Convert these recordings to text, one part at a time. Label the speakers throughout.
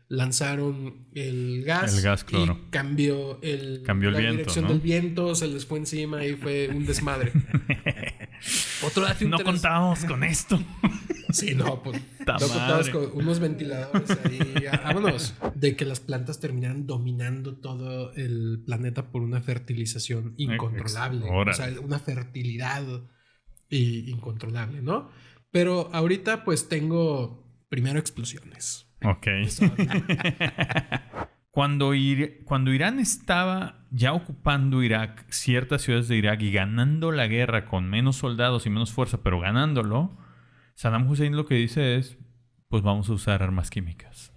Speaker 1: lanzaron el gas.
Speaker 2: El gas, claro.
Speaker 1: Y cambió
Speaker 2: la
Speaker 1: viento, dirección,
Speaker 2: ¿no?
Speaker 1: del viento, se les fue encima y fue un desmadre. Otro dato
Speaker 2: no contábamos con esto.
Speaker 1: Sí, no, pues no contábamos con unos ventiladores ahí. Vámonos. De que las plantas terminaran dominando todo el planeta por una fertilización incontrolable. O sea, una fertilidad incontrolable, ¿no? Pero ahorita pues tengo primero explosiones.
Speaker 2: Ok. Cuando Irán estaba ya ocupando Irak, ciertas ciudades de Irak y ganando la guerra con menos soldados y menos fuerza, pero ganándolo, Saddam Hussein lo que dice es, pues vamos a usar armas químicas.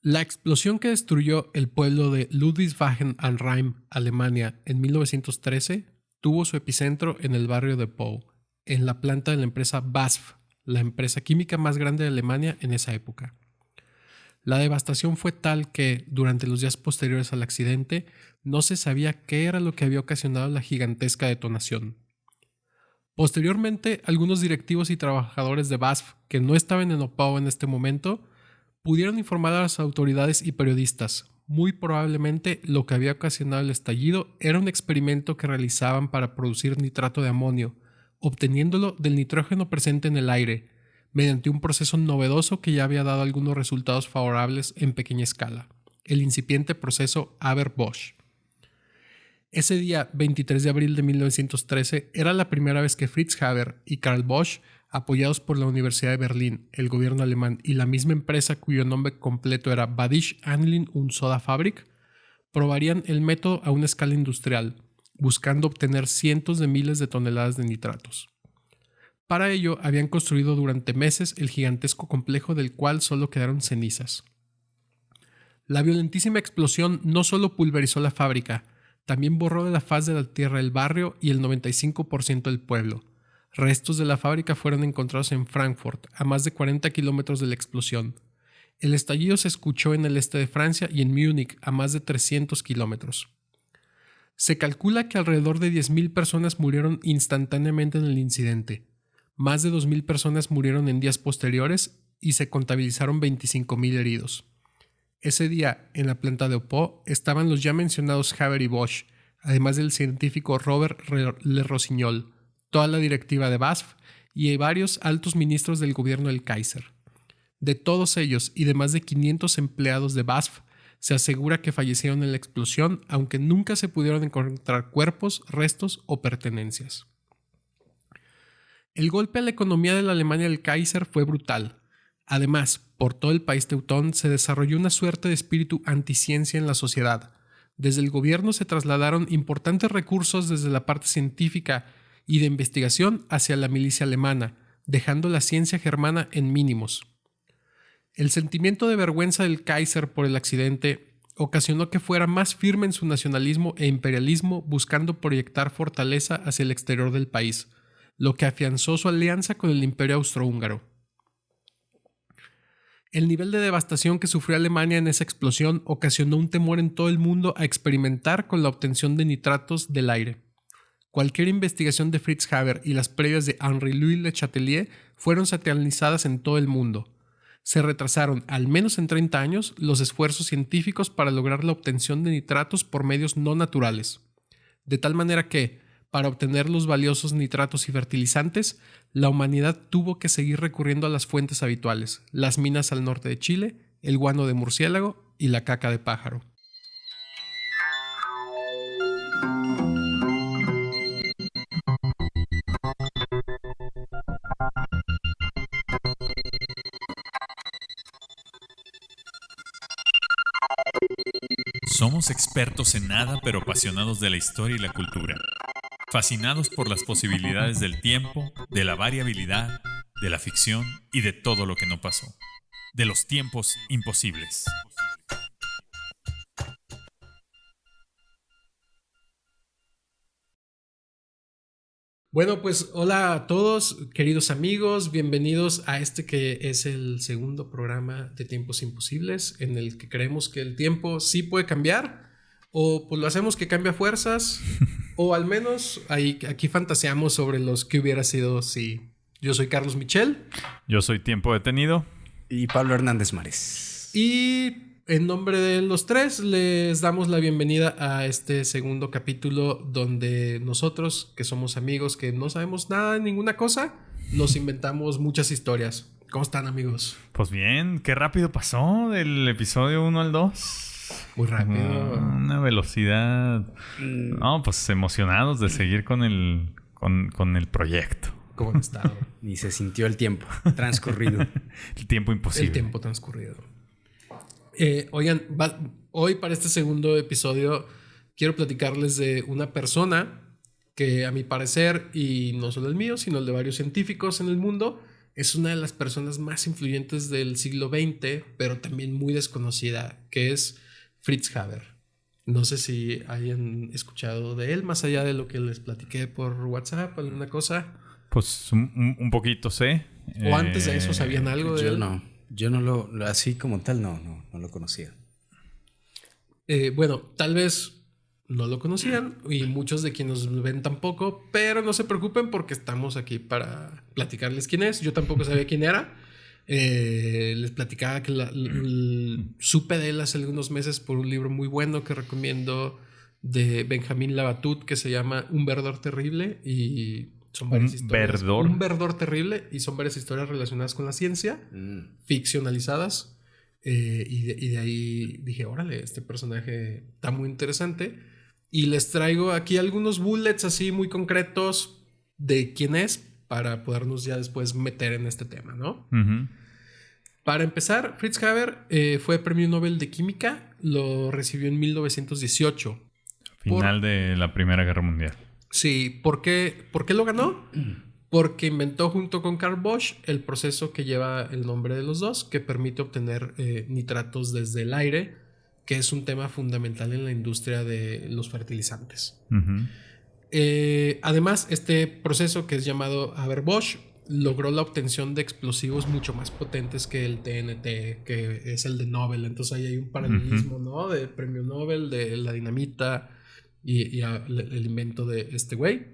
Speaker 1: La explosión que destruyó el pueblo de Ludwigshafen am Rhein, Alemania, en 1913, tuvo su epicentro en el barrio de Pau, en la planta de la empresa BASF, la empresa química más grande de Alemania en esa época. La devastación fue tal que, durante los días posteriores al accidente, no se sabía qué era lo que había ocasionado la gigantesca detonación. Posteriormente, algunos directivos y trabajadores de BASF que no estaban en Opao en este momento pudieron informar a las autoridades y periodistas. Muy probablemente lo que había ocasionado el estallido era un experimento que realizaban para producir nitrato de amonio, obteniéndolo del nitrógeno presente en el aire, mediante un proceso novedoso que ya había dado algunos resultados favorables en pequeña escala, el incipiente proceso Haber-Bosch. Ese día, 23 de abril de 1913, era la primera vez que Fritz Haber y Karl Bosch, apoyados por la Universidad de Berlín, el gobierno alemán y la misma empresa cuyo nombre completo era Badische Anilin und Soda Fabrik, probarían el método a una escala industrial, buscando obtener cientos de miles de toneladas de nitratos. Para ello, habían construido durante meses el gigantesco complejo del cual solo quedaron cenizas. La violentísima explosión no solo pulverizó la fábrica, también borró de la faz de la tierra el barrio y el 95% del pueblo. Restos de la fábrica fueron encontrados en Frankfurt, a más de 40 kilómetros de la explosión. El estallido se escuchó en el este de Francia y en Múnich, a más de 300 kilómetros. Se calcula que alrededor de 10.000 personas murieron instantáneamente en el incidente. Más de 2.000 personas murieron en días posteriores y se contabilizaron 25.000 heridos. Ese día, en la planta de Opao, estaban los ya mencionados Haber y Bosch, además del científico Robert Le Rossignol, toda la directiva de BASF y varios altos ministros del gobierno del Kaiser. De todos ellos y de más de 500 empleados de BASF, se asegura que fallecieron en la explosión, aunque nunca se pudieron encontrar cuerpos, restos o pertenencias. El golpe a la economía de la Alemania del Kaiser fue brutal. Además, por todo el país teutón se desarrolló una suerte de espíritu anticiencia en la sociedad. Desde el gobierno se trasladaron importantes recursos desde la parte científica y de investigación hacia la milicia alemana, dejando la ciencia germana en mínimos. El sentimiento de vergüenza del Kaiser por el accidente ocasionó que fuera más firme en su nacionalismo e imperialismo, buscando proyectar fortaleza hacia el exterior del país, lo que afianzó su alianza con el Imperio Austrohúngaro. El nivel de devastación que sufrió Alemania en esa explosión ocasionó un temor en todo el mundo a experimentar con la obtención de nitratos del aire. Cualquier investigación de Fritz Haber y las previas de Henri-Louis Le Chatelier fueron satanizadas en todo el mundo. Se retrasaron, al menos en 30 años, los esfuerzos científicos para lograr la obtención de nitratos por medios no naturales. De tal manera que, para obtener los valiosos nitratos y fertilizantes, la humanidad tuvo que seguir recurriendo a las fuentes habituales, las minas al norte de Chile, el guano de murciélago y la caca de pájaro.
Speaker 2: Somos expertos en nada, pero apasionados de la historia y la cultura. Fascinados por las posibilidades del tiempo, de la variabilidad, de la ficción y de todo lo que no pasó. De los tiempos imposibles.
Speaker 1: Bueno, pues hola a todos, queridos amigos, bienvenidos a este que es el segundo programa de Tiempos Imposibles, en el que creemos que el tiempo sí puede cambiar, o pues lo hacemos que cambie a fuerzas, o al menos aquí fantaseamos sobre los que hubiera sido si Yo soy Carlos Michel.
Speaker 2: Yo soy Tiempo Detenido.
Speaker 3: Y Pablo Hernández Mares.
Speaker 1: Y en nombre de los tres les damos la bienvenida a este segundo capítulo donde nosotros, que somos amigos, que no sabemos nada de ninguna cosa, nos inventamos muchas historias. ¿Cómo están, amigos?
Speaker 2: Pues bien, qué rápido pasó del episodio 1 al 2.
Speaker 1: Muy rápido.
Speaker 2: Una velocidad. No, pues emocionados de seguir con el proyecto.
Speaker 1: ¿Cómo han estado?
Speaker 3: Ni se sintió el tiempo transcurrido.
Speaker 2: El tiempo imposible.
Speaker 1: El tiempo transcurrido. Oigan, hoy para este segundo episodio quiero platicarles de una persona que a mi parecer, y no solo el mío, sino el de varios científicos en el mundo, es una de las personas más influyentes del siglo XX, pero también muy desconocida, que es Fritz Haber. No sé si hayan escuchado de él, más allá de lo que les platiqué por WhatsApp, alguna cosa.
Speaker 2: Pues un poquito sé.
Speaker 1: ¿O antes de eso sabían algo de él?
Speaker 3: Yo no lo así como tal, no lo conocía.
Speaker 1: Bueno, tal vez no lo conocían y muchos de quienes nos ven tampoco, pero no se preocupen porque estamos aquí para platicarles quién es. Yo tampoco sabía quién era. Les platicaba que supe de él hace algunos meses por un libro muy bueno que recomiendo de Benjamin Labatut que se llama Un verdor terrible, y son varias historias. Un verdor terrible, y son varias historias relacionadas con la ciencia, ficcionalizadas. Y de ahí dije, órale, este personaje está muy interesante. Y les traigo aquí algunos bullets así muy concretos de quién es para podernos ya después meter en este tema, ¿no?
Speaker 2: Uh-huh.
Speaker 1: Para empezar, Fritz Haber fue premio Nobel de Química, lo recibió en 1918.
Speaker 2: Final de la Primera Guerra Mundial.
Speaker 1: Sí, ¿por qué lo ganó? Porque inventó junto con Carl Bosch el proceso que lleva el nombre de los dos, que permite obtener nitratos desde el aire, que es un tema fundamental en la industria de los fertilizantes.
Speaker 2: Uh-huh.
Speaker 1: Además, este proceso, que es llamado Haber-Bosch, logró la obtención de explosivos mucho más potentes que el TNT, que es el de Nobel. Entonces ahí hay un paralelismo, ¿no? De premio Nobel, de la dinamita y el invento de este güey.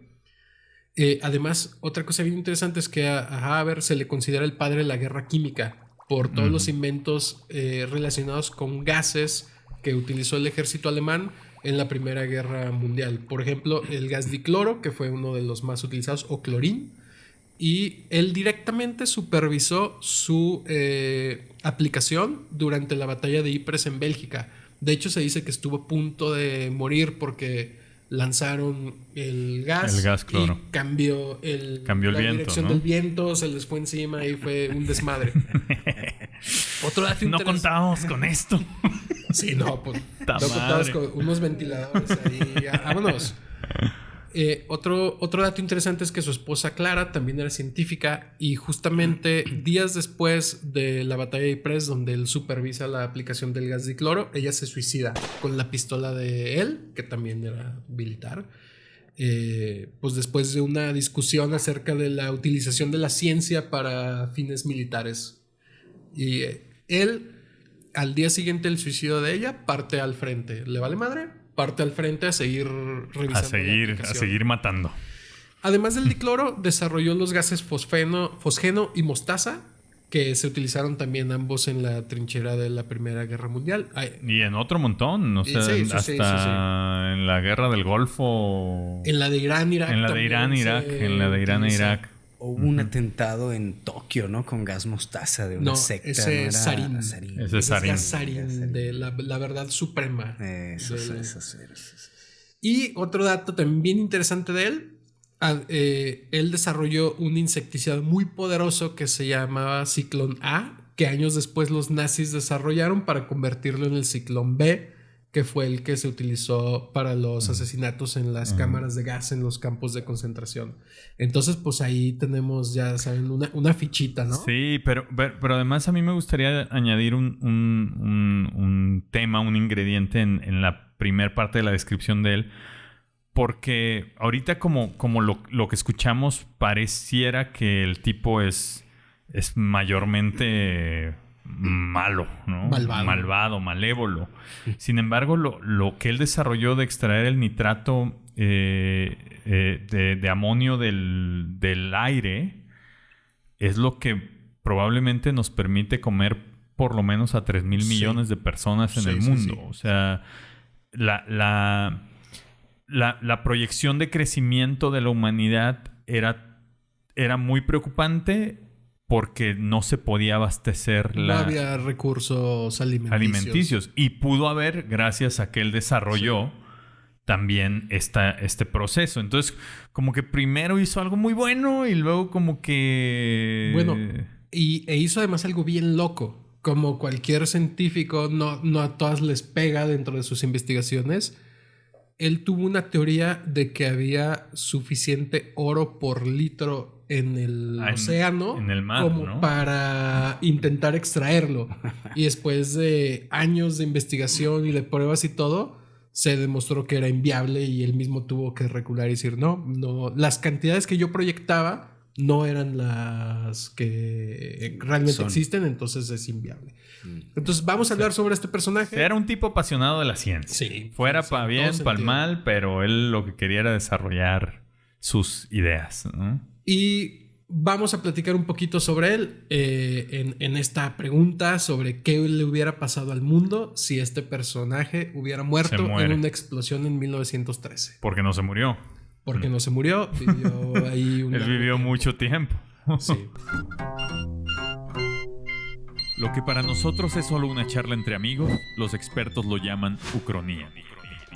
Speaker 1: Además, otra cosa bien interesante es que a Haber se le considera el padre de la guerra química por todos los inventos relacionados con gases que utilizó el ejército alemán en la Primera Guerra Mundial. Por ejemplo, el gas dicloro, que fue uno de los más utilizados, o clorín. Y él directamente supervisó su aplicación durante la batalla de Ypres en Bélgica. De hecho, se dice que estuvo a punto de morir porque lanzaron el gas
Speaker 2: cloro.
Speaker 1: Y cambió la
Speaker 2: viento,
Speaker 1: dirección, ¿no? Del viento, se les fue encima y fue un desmadre. Otro dato
Speaker 2: no contábamos con esto.
Speaker 1: Sí, no, pues no contábamos con unos ventiladores ahí. Vámonos. Otro dato interesante es que su esposa Clara también era científica, y justamente días después de la batalla de Ypres, donde él supervisa la aplicación del gas dicloro, ella se suicida con la pistola de él, que también era militar. Pues después de una discusión acerca de la utilización de la ciencia para fines militares. Y él, al día siguiente del suicidio de ella, parte al frente. ¿Le vale madre? Parte al frente a seguir revisando.
Speaker 2: A seguir matando.
Speaker 1: Además del dicloro, desarrolló los gases fosgeno y mostaza, que se utilizaron también ambos en la trinchera de la Primera Guerra Mundial.
Speaker 2: Y en otro montón, o sea, hasta en la Guerra del Golfo.
Speaker 1: En la de Irán-Irak.
Speaker 2: En la de Irán-Irak.
Speaker 3: Hubo un atentado en Tokio, ¿no? Con gas mostaza de una secta.
Speaker 1: Ese es sarín.
Speaker 2: Ese es
Speaker 1: sarín de la verdad suprema.
Speaker 3: Eso.
Speaker 1: Y otro dato también interesante de él. Él desarrolló un insecticida muy poderoso que se llamaba Ciclón A, que años después los nazis desarrollaron para convertirlo en el Ciclón B, que fue el que se utilizó para los asesinatos en las cámaras de gas en los campos de concentración. Entonces, pues ahí tenemos, ya saben, una fichita, ¿no?
Speaker 2: Sí, pero además a mí me gustaría añadir un tema, un ingrediente en la primer parte de la descripción de él, porque ahorita como lo que escuchamos pareciera que el tipo es mayormente malo, ¿no? Malvado, malévolo. Sin embargo, lo que él desarrolló de extraer el nitrato de amonio del aire es lo que probablemente nos permite comer por lo menos a 3,000 millones de personas en el mundo. O sea, la proyección de crecimiento de la humanidad era muy preocupante porque no se podía abastecer
Speaker 1: no había recursos alimenticios.
Speaker 2: Y pudo haber, gracias a que él desarrolló también este proceso. Entonces, como que primero hizo algo muy bueno y luego como que...
Speaker 1: Bueno, e hizo además algo bien loco. Como cualquier científico, no a todas les pega dentro de sus investigaciones. Él tuvo una teoría de que había suficiente oro por litro en el océano,
Speaker 2: en el mar,
Speaker 1: como
Speaker 2: ¿no?
Speaker 1: para intentar extraerlo. Y después de años de investigación y de pruebas y todo, se demostró que era inviable y él mismo tuvo que recular y decir, no, las cantidades que yo proyectaba no eran las que realmente existen, entonces es inviable. Entonces vamos a hablar sobre este personaje.
Speaker 2: Era un tipo apasionado de la ciencia.
Speaker 1: Sí.
Speaker 2: Fuera para bien, para el mal, pero él lo que quería era desarrollar sus ideas, ¿no?
Speaker 1: Y vamos a platicar un poquito sobre él en esta pregunta sobre qué le hubiera pasado al mundo si este personaje hubiera muerto en una explosión en 1913.
Speaker 2: Porque no se murió.
Speaker 1: Porque no se murió, vivió ahí
Speaker 2: Él vivió mucho tiempo.
Speaker 1: Sí.
Speaker 2: Lo que para nosotros es solo una charla entre amigos, los expertos lo llaman ucronía,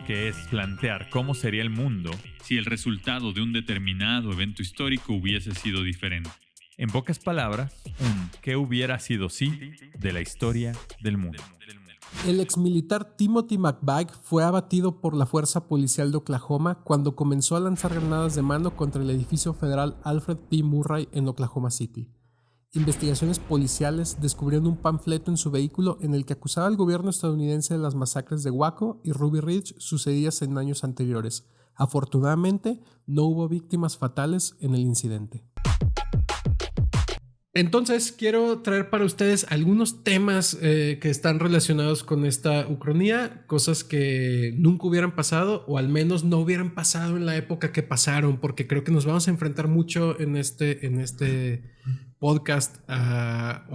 Speaker 2: que es plantear cómo sería el mundo si el resultado de un determinado evento histórico hubiese sido diferente. En pocas palabras, un ¿qué hubiera sido si de la historia del mundo?
Speaker 1: El exmilitar Timothy McVeigh fue abatido por la fuerza policial de Oklahoma cuando comenzó a lanzar granadas de mano contra el edificio federal Alfred P. Murray en Oklahoma City. Investigaciones policiales descubrieron un panfleto en su vehículo en el que acusaba al gobierno estadounidense de las masacres de Waco y Ruby Ridge sucedidas en años anteriores. Afortunadamente, no hubo víctimas fatales en el incidente. Entonces, quiero traer para ustedes algunos temas que están relacionados con esta ucronía, cosas que nunca hubieran pasado o al menos no hubieran pasado en la época que pasaron, porque creo que nos vamos a enfrentar mucho en este podcast a,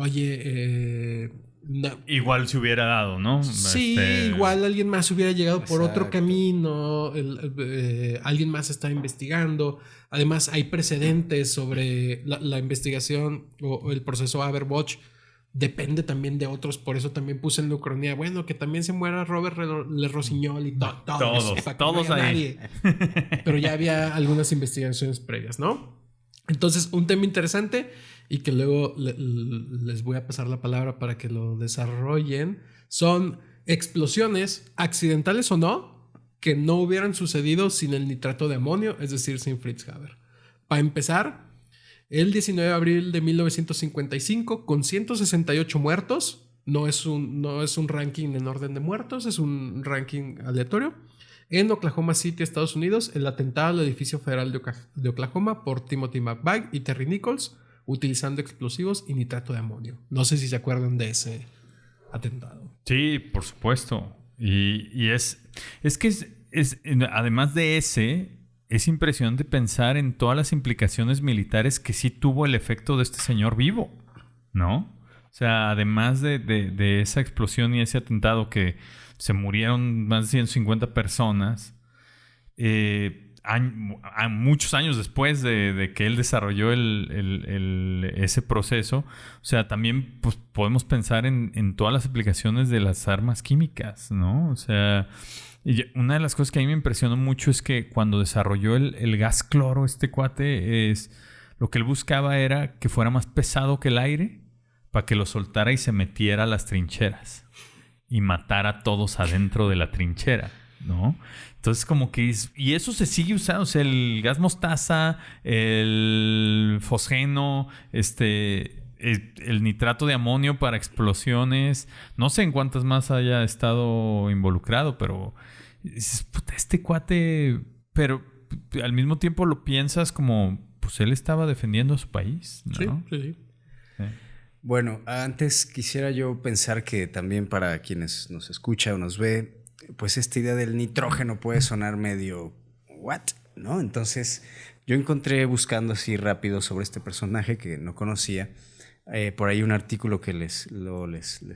Speaker 2: igual se hubiera dado, ¿no?
Speaker 1: Sí, igual alguien más hubiera llegado por otro camino, alguien más está investigando. Además, hay precedentes sobre la investigación o el proceso Aberwatch. Depende también de otros, por eso también puse en la ucronía, bueno, que también se muera Robert Le Rossignol y todos ahí. Pero ya había algunas investigaciones previas, ¿no? Entonces, un tema interesante y que luego les voy a pasar la palabra para que lo desarrollen, son explosiones, accidentales o no, que no hubieran sucedido sin el nitrato de amonio, es decir, sin Fritz Haber. Para empezar, el 19 de abril de 1955, con 168 muertos, no es un ranking en orden de muertos, es un ranking aleatorio. En Oklahoma City, Estados Unidos, el atentado al edificio federal de Oklahoma por Timothy McVeigh y Terry Nichols, utilizando explosivos y nitrato de amonio. No sé si se acuerdan de ese atentado.
Speaker 2: Sí, por supuesto. Y es que además de es impresionante pensar en todas las implicaciones militares que sí tuvo el efecto de este señor vivo, ¿no? O sea, además de esa explosión y ese atentado que se murieron más de 150 personas, muchos años después de que él desarrolló ese proceso, o sea, también pues, podemos pensar en todas las aplicaciones de las armas químicas, ¿no? O sea, una de las cosas que a mí me impresionó mucho es que cuando desarrolló el gas cloro, este cuate, lo que él buscaba era que fuera más pesado que el aire para que lo soltara y se metiera a las trincheras y matara a todos adentro de la trinchera, ¿no? Entonces como que... Y eso se sigue usando. O sea, el gas mostaza, el fosgeno, el nitrato de amonio para explosiones. No sé en cuántas más haya estado involucrado, pero... Puta, este cuate... Pero al mismo tiempo lo piensas como... Pues él estaba defendiendo a su país, ¿no?
Speaker 1: Sí.
Speaker 3: Bueno, antes quisiera yo pensar que también para quienes nos escucha o nos ve, pues esta idea del nitrógeno puede sonar medio ¿what? ¿No? Entonces Yo encontré buscando así rápido sobre este personaje que no conocía, por ahí un artículo que les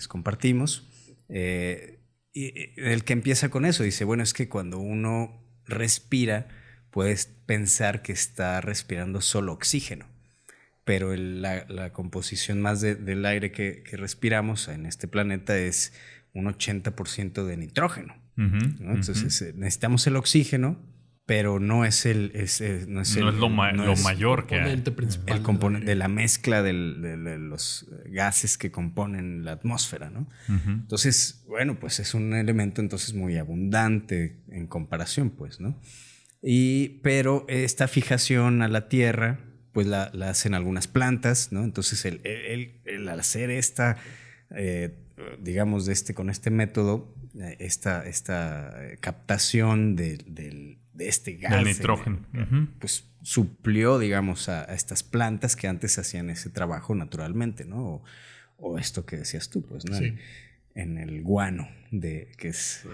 Speaker 3: compartimos, el que empieza con eso. Dice, bueno, es que cuando uno respira, puedes pensar que está respirando solo oxígeno, pero la composición más del aire que respiramos en este planeta es un 80% de nitrógeno, ¿no? Entonces necesitamos el oxígeno, pero no es
Speaker 2: lo mayor que hay.
Speaker 1: Principal
Speaker 3: el componente de la mezcla de los gases que componen la atmósfera, ¿no? Entonces, bueno, pues es un elemento entonces muy abundante en comparación, pues, ¿no? Pero esta fijación a la tierra, pues la hacen algunas plantas, ¿no? Entonces el hacer esta, digamos, con este método, esta captación de este gas.
Speaker 2: Del nitrógeno.
Speaker 3: Pues suplió, digamos, a estas plantas que antes hacían ese trabajo naturalmente, ¿no? O esto que decías tú, pues, ¿no?
Speaker 1: Sí.
Speaker 3: En el guano, que es...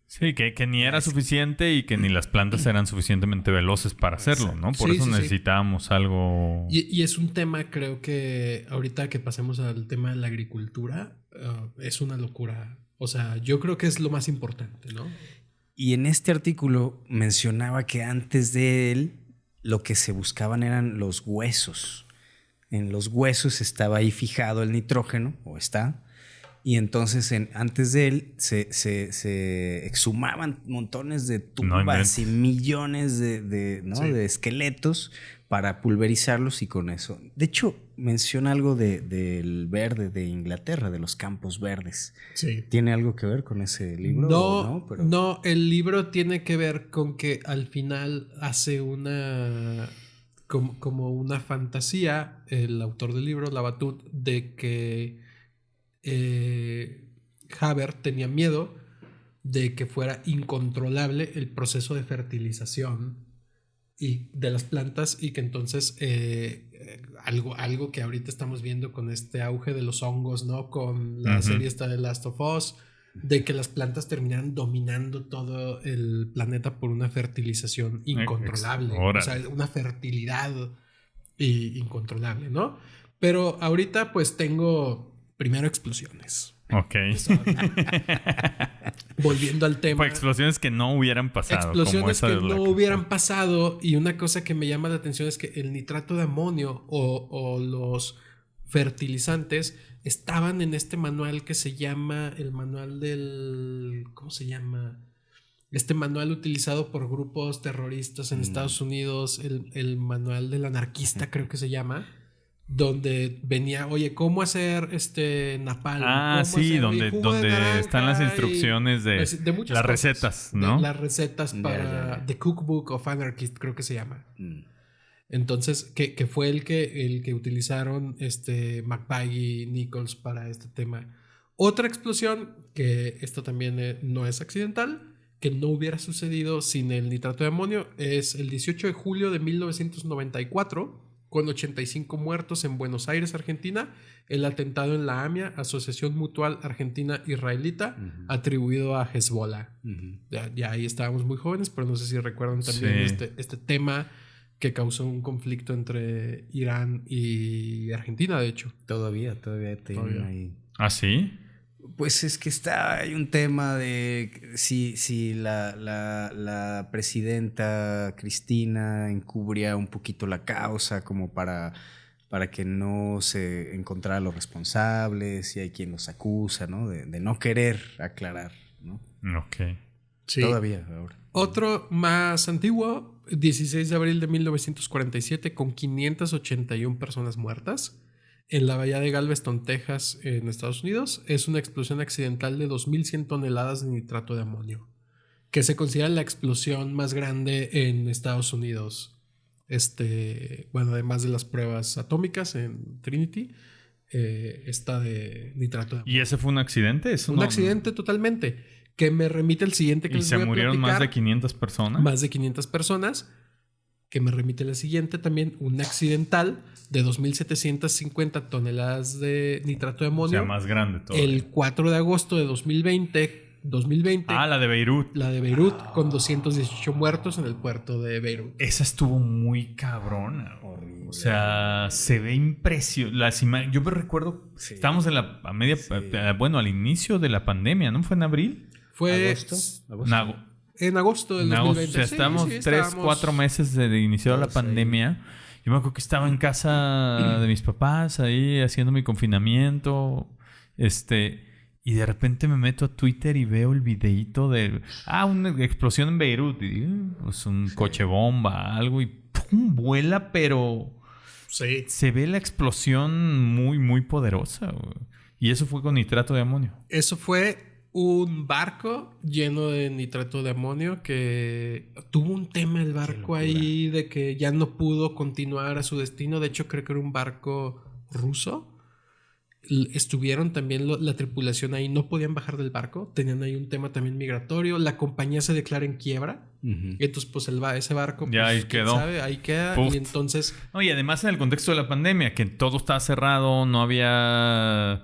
Speaker 2: Sí, que ni era suficiente y que ni las plantas eran suficientemente veloces para hacerlo, ¿no? Por eso necesitábamos algo...
Speaker 1: Y es un tema, creo que ahorita que pasemos al tema de la agricultura, es una locura. O sea, yo creo que es lo más importante, ¿no?
Speaker 3: Y en este artículo mencionaba que antes de él lo que se buscaban eran los huesos. En los huesos estaba ahí fijado el nitrógeno, o está, y entonces antes de él se exhumaban montones de tumbas y millones de esqueletos para pulverizarlos y con eso. De hecho, menciona algo del verde de Inglaterra, de los campos verdes.
Speaker 1: Sí.
Speaker 3: ¿Tiene algo que ver con ese libro?
Speaker 1: No, el libro tiene que ver con que al final hace una... Como una fantasía, el autor del libro, Labatut, de que Haber tenía miedo de que fuera incontrolable el proceso de fertilización y de las plantas, y que entonces algo que ahorita estamos viendo con este auge de los hongos, ¿no? Con la serie esta de Last of Us, de que las plantas terminaran dominando todo el planeta por una fertilización incontrolable, o sea, una fertilidad incontrolable, ¿no? Pero ahorita pues tengo primero explosiones.
Speaker 2: Ok.
Speaker 1: Volviendo al tema.
Speaker 2: Pues explosiones que no hubieran pasado.
Speaker 1: Explosiones que no hubieran pasado. Y una cosa que me llama la atención es que el nitrato de amonio o los fertilizantes estaban en este manual que se llama el manual del... ¿Cómo se llama? Este manual utilizado por grupos terroristas en Estados Unidos, el manual del anarquista creo que se llama, donde venía, oye, ¿cómo hacer napalm?
Speaker 2: Sí, donde están las instrucciones de
Speaker 1: muchas
Speaker 2: las
Speaker 1: cosas,
Speaker 2: recetas, ¿no?
Speaker 1: Las recetas para The Cookbook of Anarchist, creo que se llama. Entonces, que fue el que utilizaron McBaggy y Nichols para este tema. Otra explosión, que esto también no es accidental, que no hubiera sucedido sin el nitrato de amonio, es el 18 de julio de 1994, con 85 muertos en Buenos Aires, Argentina, el atentado en la AMIA, Asociación Mutual Argentina-Israelita, atribuido a Hezbollah. Ya ahí estábamos muy jóvenes, pero no sé si recuerdan también este tema que causó un conflicto entre Irán y Argentina, de hecho.
Speaker 3: Todavía tienen ahí.
Speaker 2: ¿Ah, sí?
Speaker 3: Pues es que hay un tema de si la presidenta Cristina encubría un poquito la causa como para que no se encontrara los responsables, y hay quien los acusa, ¿no? De no querer aclarar, ¿no?
Speaker 2: Ok.
Speaker 1: Sí.
Speaker 3: Todavía ahora.
Speaker 1: Otro más antiguo, 16 de abril de 1947, con 581 personas muertas. En la bahía de Galveston, Texas, en Estados Unidos, es una explosión accidental de 2.100 toneladas de nitrato de amonio, que se considera la explosión más grande en Estados Unidos. Bueno, además de las pruebas atómicas en Trinity, esta de nitrato de amonio.
Speaker 2: ¿Y ese fue un accidente? ¿Eso
Speaker 1: un accidente totalmente, que me remite al siguiente que
Speaker 2: ¿Y
Speaker 1: les
Speaker 2: se
Speaker 1: voy a
Speaker 2: murieron
Speaker 1: platicar.
Speaker 2: más de 500 personas?
Speaker 1: Más de 500 personas. Que me remite la siguiente también, un accidental de 2.750 toneladas de nitrato de amonio.
Speaker 2: O sea, más grande todo.
Speaker 1: El 4 de agosto de 2020, 2020.
Speaker 2: La de Beirut.
Speaker 1: La de Beirut, con 218 muertos en el puerto de Beirut.
Speaker 2: Esa estuvo muy cabrona.
Speaker 3: Horrible.
Speaker 2: O sea, se ve impresionante. Yo me recuerdo, estábamos en al inicio de la pandemia, ¿no? ¿Fue en abril?
Speaker 1: Fue en agosto del 2020.
Speaker 2: O sea, estábamos 3-4 meses de iniciar la pandemia. Yo me acuerdo que estaba en casa de mis papás, ahí haciendo mi confinamiento. Y de repente me meto a Twitter y veo el videíto de... una explosión en Beirut. Y digo, pues un coche bomba, algo. Y ¡pum! Vuela, pero...
Speaker 1: Sí.
Speaker 2: Se ve la explosión muy, muy poderosa. Güey. Y eso fue con nitrato de amonio.
Speaker 1: Eso fue un barco lleno de nitrato de amonio que tuvo un tema el barco ahí de que ya no pudo continuar a su destino. De hecho, creo que era un barco ruso. Estuvieron también la tripulación ahí, no podían bajar del barco, tenían ahí un tema también migratorio, la compañía se declara en quiebra, entonces pues ese barco
Speaker 2: ya
Speaker 1: pues,
Speaker 2: ahí quedó,
Speaker 1: sabe, ahí queda.
Speaker 2: Pust.
Speaker 1: Y entonces
Speaker 2: y además en el contexto de la pandemia, que todo estaba cerrado, no había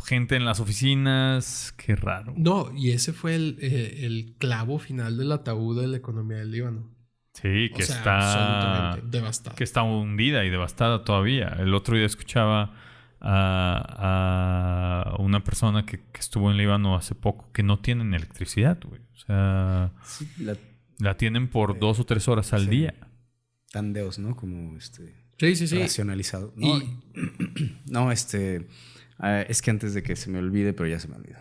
Speaker 2: gente en las oficinas, qué raro.
Speaker 1: No, y ese fue el clavo final del ataúd de la economía del Líbano.
Speaker 2: Sí, que está
Speaker 1: absolutamente devastada.
Speaker 2: Que está hundida y devastada todavía. El otro día escuchaba a una persona que estuvo en Líbano hace poco que no tienen electricidad, güey. O sea,
Speaker 3: sí,
Speaker 2: la tienen por 2 o 3 horas al día.
Speaker 3: Tandeos, ¿no? Como
Speaker 1: Sí.
Speaker 3: racionalizado. No, no, es que antes de que se me olvide, pero ya se me olvidó.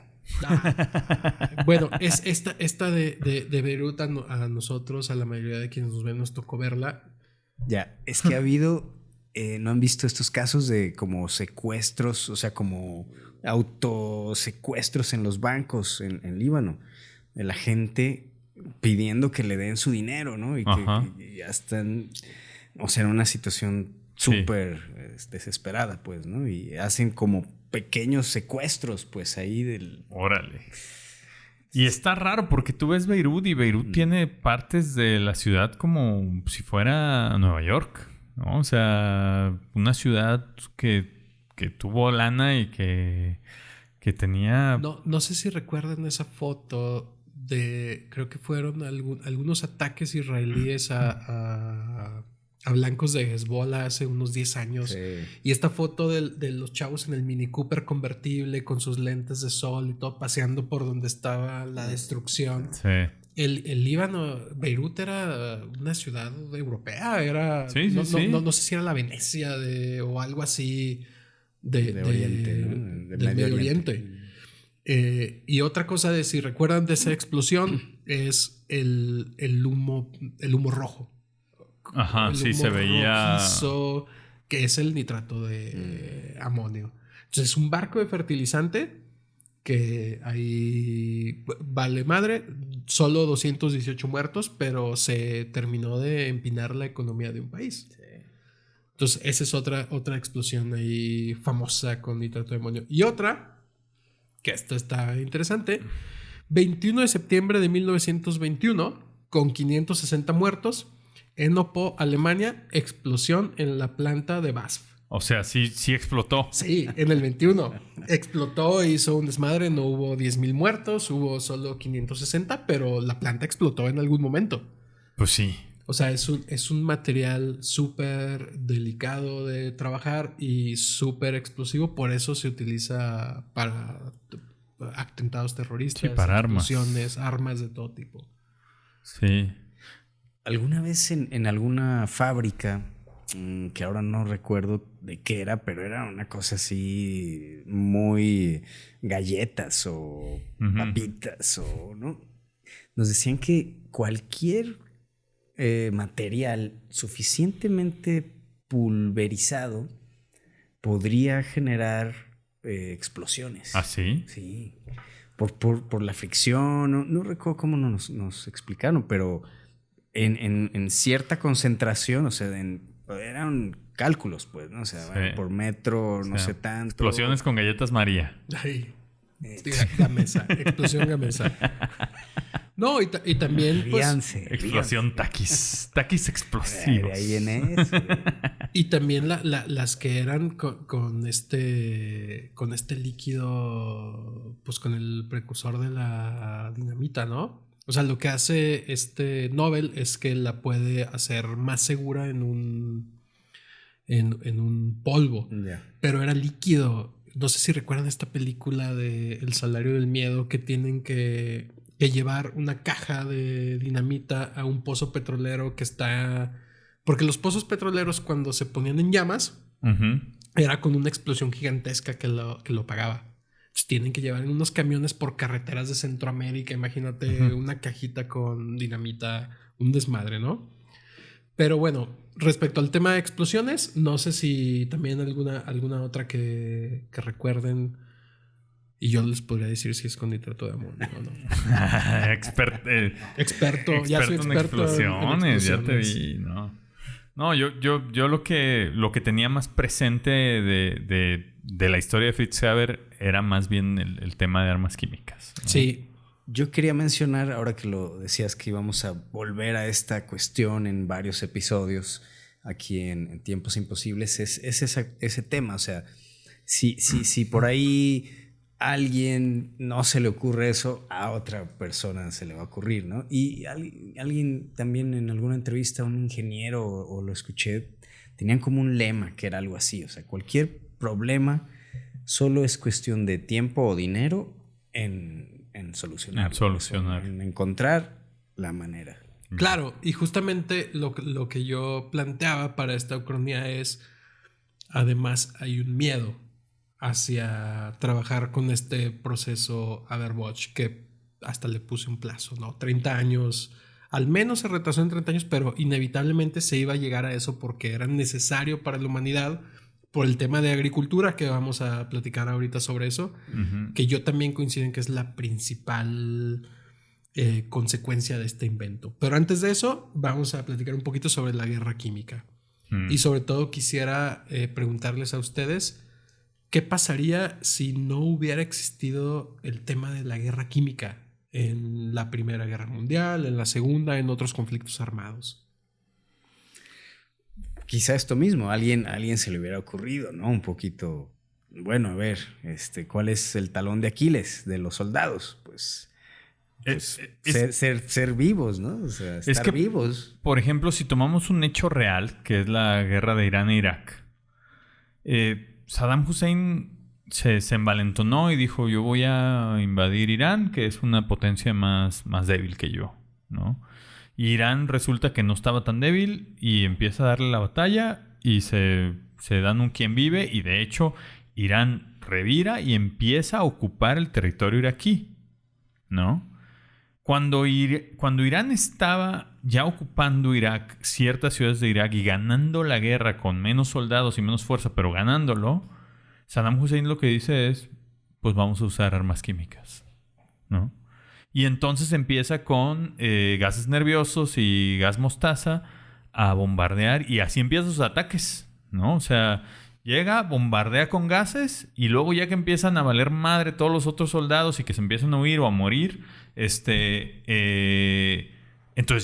Speaker 1: Bueno, es esta de Beirut a nosotros, a la mayoría de quienes nos ven, nos tocó verla.
Speaker 3: Ya, es que ha habido... ¿no han visto estos casos de como secuestros, o sea, como autosecuestros en los bancos en Líbano? De la gente pidiendo que le den su dinero, ¿no? Y que ya están, o sea, en una situación súper desesperada, pues, ¿no? Y hacen como pequeños secuestros, pues, ahí del...
Speaker 2: Órale. Y está raro porque tú ves Beirut y Beirut tiene partes de la ciudad como si fuera Nueva York, ¿no? O sea, una ciudad que tuvo lana y que tenía...
Speaker 1: No sé si recuerdan esa foto de... Creo que fueron algunos ataques israelíes a blancos de Hezbollah hace unos 10 años.
Speaker 3: Sí.
Speaker 1: Y esta foto de los chavos en el Mini Cooper convertible con sus lentes de sol y todo paseando por donde estaba la destrucción.
Speaker 2: Sí.
Speaker 1: El Líbano, Beirut era una ciudad europea, era no sé si era la Venecia o algo así de
Speaker 3: Oriente, ¿no?
Speaker 1: del Medio Oriente. Y otra cosa de si recuerdan de esa explosión es el humo rojo.
Speaker 2: Ajá,
Speaker 1: el
Speaker 2: sí,
Speaker 1: humo
Speaker 2: se veía
Speaker 1: rojizo, que es el nitrato de amonio. Entonces es un barco de fertilizante que ahí vale madre, solo 218 muertos, pero se terminó de empinar la economía de un país. Sí. Entonces esa es otra explosión ahí famosa con nitrato de amonio. Y otra, que esto está interesante, 21 de septiembre de 1921, con 560 muertos, en Oppo, Alemania, explosión en la planta de BASF.
Speaker 2: O sea, sí explotó.
Speaker 1: Sí, en el 21. Explotó, hizo un desmadre, no hubo 10,000 muertos, hubo solo 560, pero la planta explotó en algún momento.
Speaker 2: Pues sí.
Speaker 1: O sea, es un material súper delicado de trabajar y súper explosivo, por eso se utiliza para atentados terroristas,
Speaker 2: sí, para
Speaker 1: armas de todo tipo.
Speaker 2: Sí.
Speaker 3: ¿Alguna vez en alguna fábrica, que ahora no recuerdo de qué era, pero era una cosa así muy galletas o papitas o no? Nos decían que cualquier material suficientemente pulverizado podría generar explosiones.
Speaker 2: ¿Ah, sí?
Speaker 3: Sí. Por la fricción. No recuerdo cómo nos explicaron, pero en cierta concentración, o sea, eran cálculos, pues, ¿no? O sea,
Speaker 2: sí.
Speaker 3: Por metro, no sé tanto.
Speaker 2: Explosiones con galletas María.
Speaker 1: Ay, Gamesa, explosión Gamesa. No, y también, pues...
Speaker 3: Ríanse.
Speaker 2: Explosión taquis explosivos.
Speaker 3: De ahí viene eso.
Speaker 1: Y también las que eran con este líquido, pues con el precursor de la dinamita, ¿no? O sea, lo que hace este Nobel es que la puede hacer más segura en un polvo.
Speaker 3: Ya.
Speaker 1: Pero era líquido. No sé si recuerdan esta película de El salario del miedo, que tienen que llevar una caja de dinamita a un pozo petrolero que está... Porque los pozos petroleros, cuando se ponían en llamas, era con una explosión gigantesca que lo apagaba. Entonces, tienen que llevar en unos camiones por carreteras de Centroamérica. Imagínate una cajita con dinamita, un desmadre, ¿no? Pero bueno, respecto al tema de explosiones, no sé si también alguna otra que recuerden. Y yo les podría decir si es con nitrato de amonio o no.
Speaker 2: Experto,
Speaker 1: ya soy
Speaker 2: en
Speaker 1: experto
Speaker 2: explosiones, ya te vi, No, yo lo que tenía más presente de la historia de Fritz Haber era más bien el tema de armas químicas, ¿no?
Speaker 1: Sí.
Speaker 3: Yo quería mencionar, ahora que lo decías, que íbamos a volver a esta cuestión en varios episodios aquí en Tiempos Imposibles, es ese tema. O sea, si por ahí alguien no se le ocurre eso, a otra persona se le va a ocurrir, ¿no? Y alguien también en alguna entrevista, un ingeniero o lo escuché, tenían como un lema que era algo así. O sea, cualquier problema solo es cuestión de tiempo o dinero en solucionar. En encontrar la manera.
Speaker 1: Claro, y justamente lo que yo planteaba para esta ucronía es, además hay un miedo hacia trabajar con este proceso Haber-Bosch, que hasta le puse un plazo, ¿no? 30 años, al menos se retrasó en 30 años, pero inevitablemente se iba a llegar a eso porque era necesario para la humanidad por el tema de agricultura, que vamos a platicar ahorita sobre eso, que yo también coincido en que es la principal consecuencia de este invento. Pero antes de eso, vamos a platicar un poquito sobre la guerra química. Y sobre todo quisiera preguntarles a ustedes, ¿qué pasaría si no hubiera existido el tema de la guerra química en la Primera Guerra Mundial, en la Segunda, en otros conflictos armados?
Speaker 3: Quizá esto mismo, a alguien se le hubiera ocurrido, ¿no? Un poquito, bueno, a ver, ¿cuál es el talón de Aquiles de los soldados? Pues ser vivos, ¿no? O sea, estar vivos.
Speaker 2: Por ejemplo, si tomamos un hecho real, que es la guerra de Irán e Irak, Saddam Hussein se envalentonó y dijo: yo voy a invadir Irán, que es una potencia más débil que yo, ¿no? Y Irán resulta que no estaba tan débil y empieza a darle la batalla y se dan un quién vive, y de hecho Irán revira y empieza a ocupar el territorio iraquí, ¿no? Cuando Irán estaba ya ocupando Irak, ciertas ciudades de Irak, y ganando la guerra con menos soldados y menos fuerza, pero ganándolo, Saddam Hussein lo que dice es: pues vamos a usar armas químicas, ¿no? Y entonces empieza con gases nerviosos y gas mostaza a bombardear, y así empiezan sus ataques, ¿no? O sea, llega, bombardea con gases, y luego ya que empiezan a valer madre todos los otros soldados y que se empiezan a huir o a morir, entonces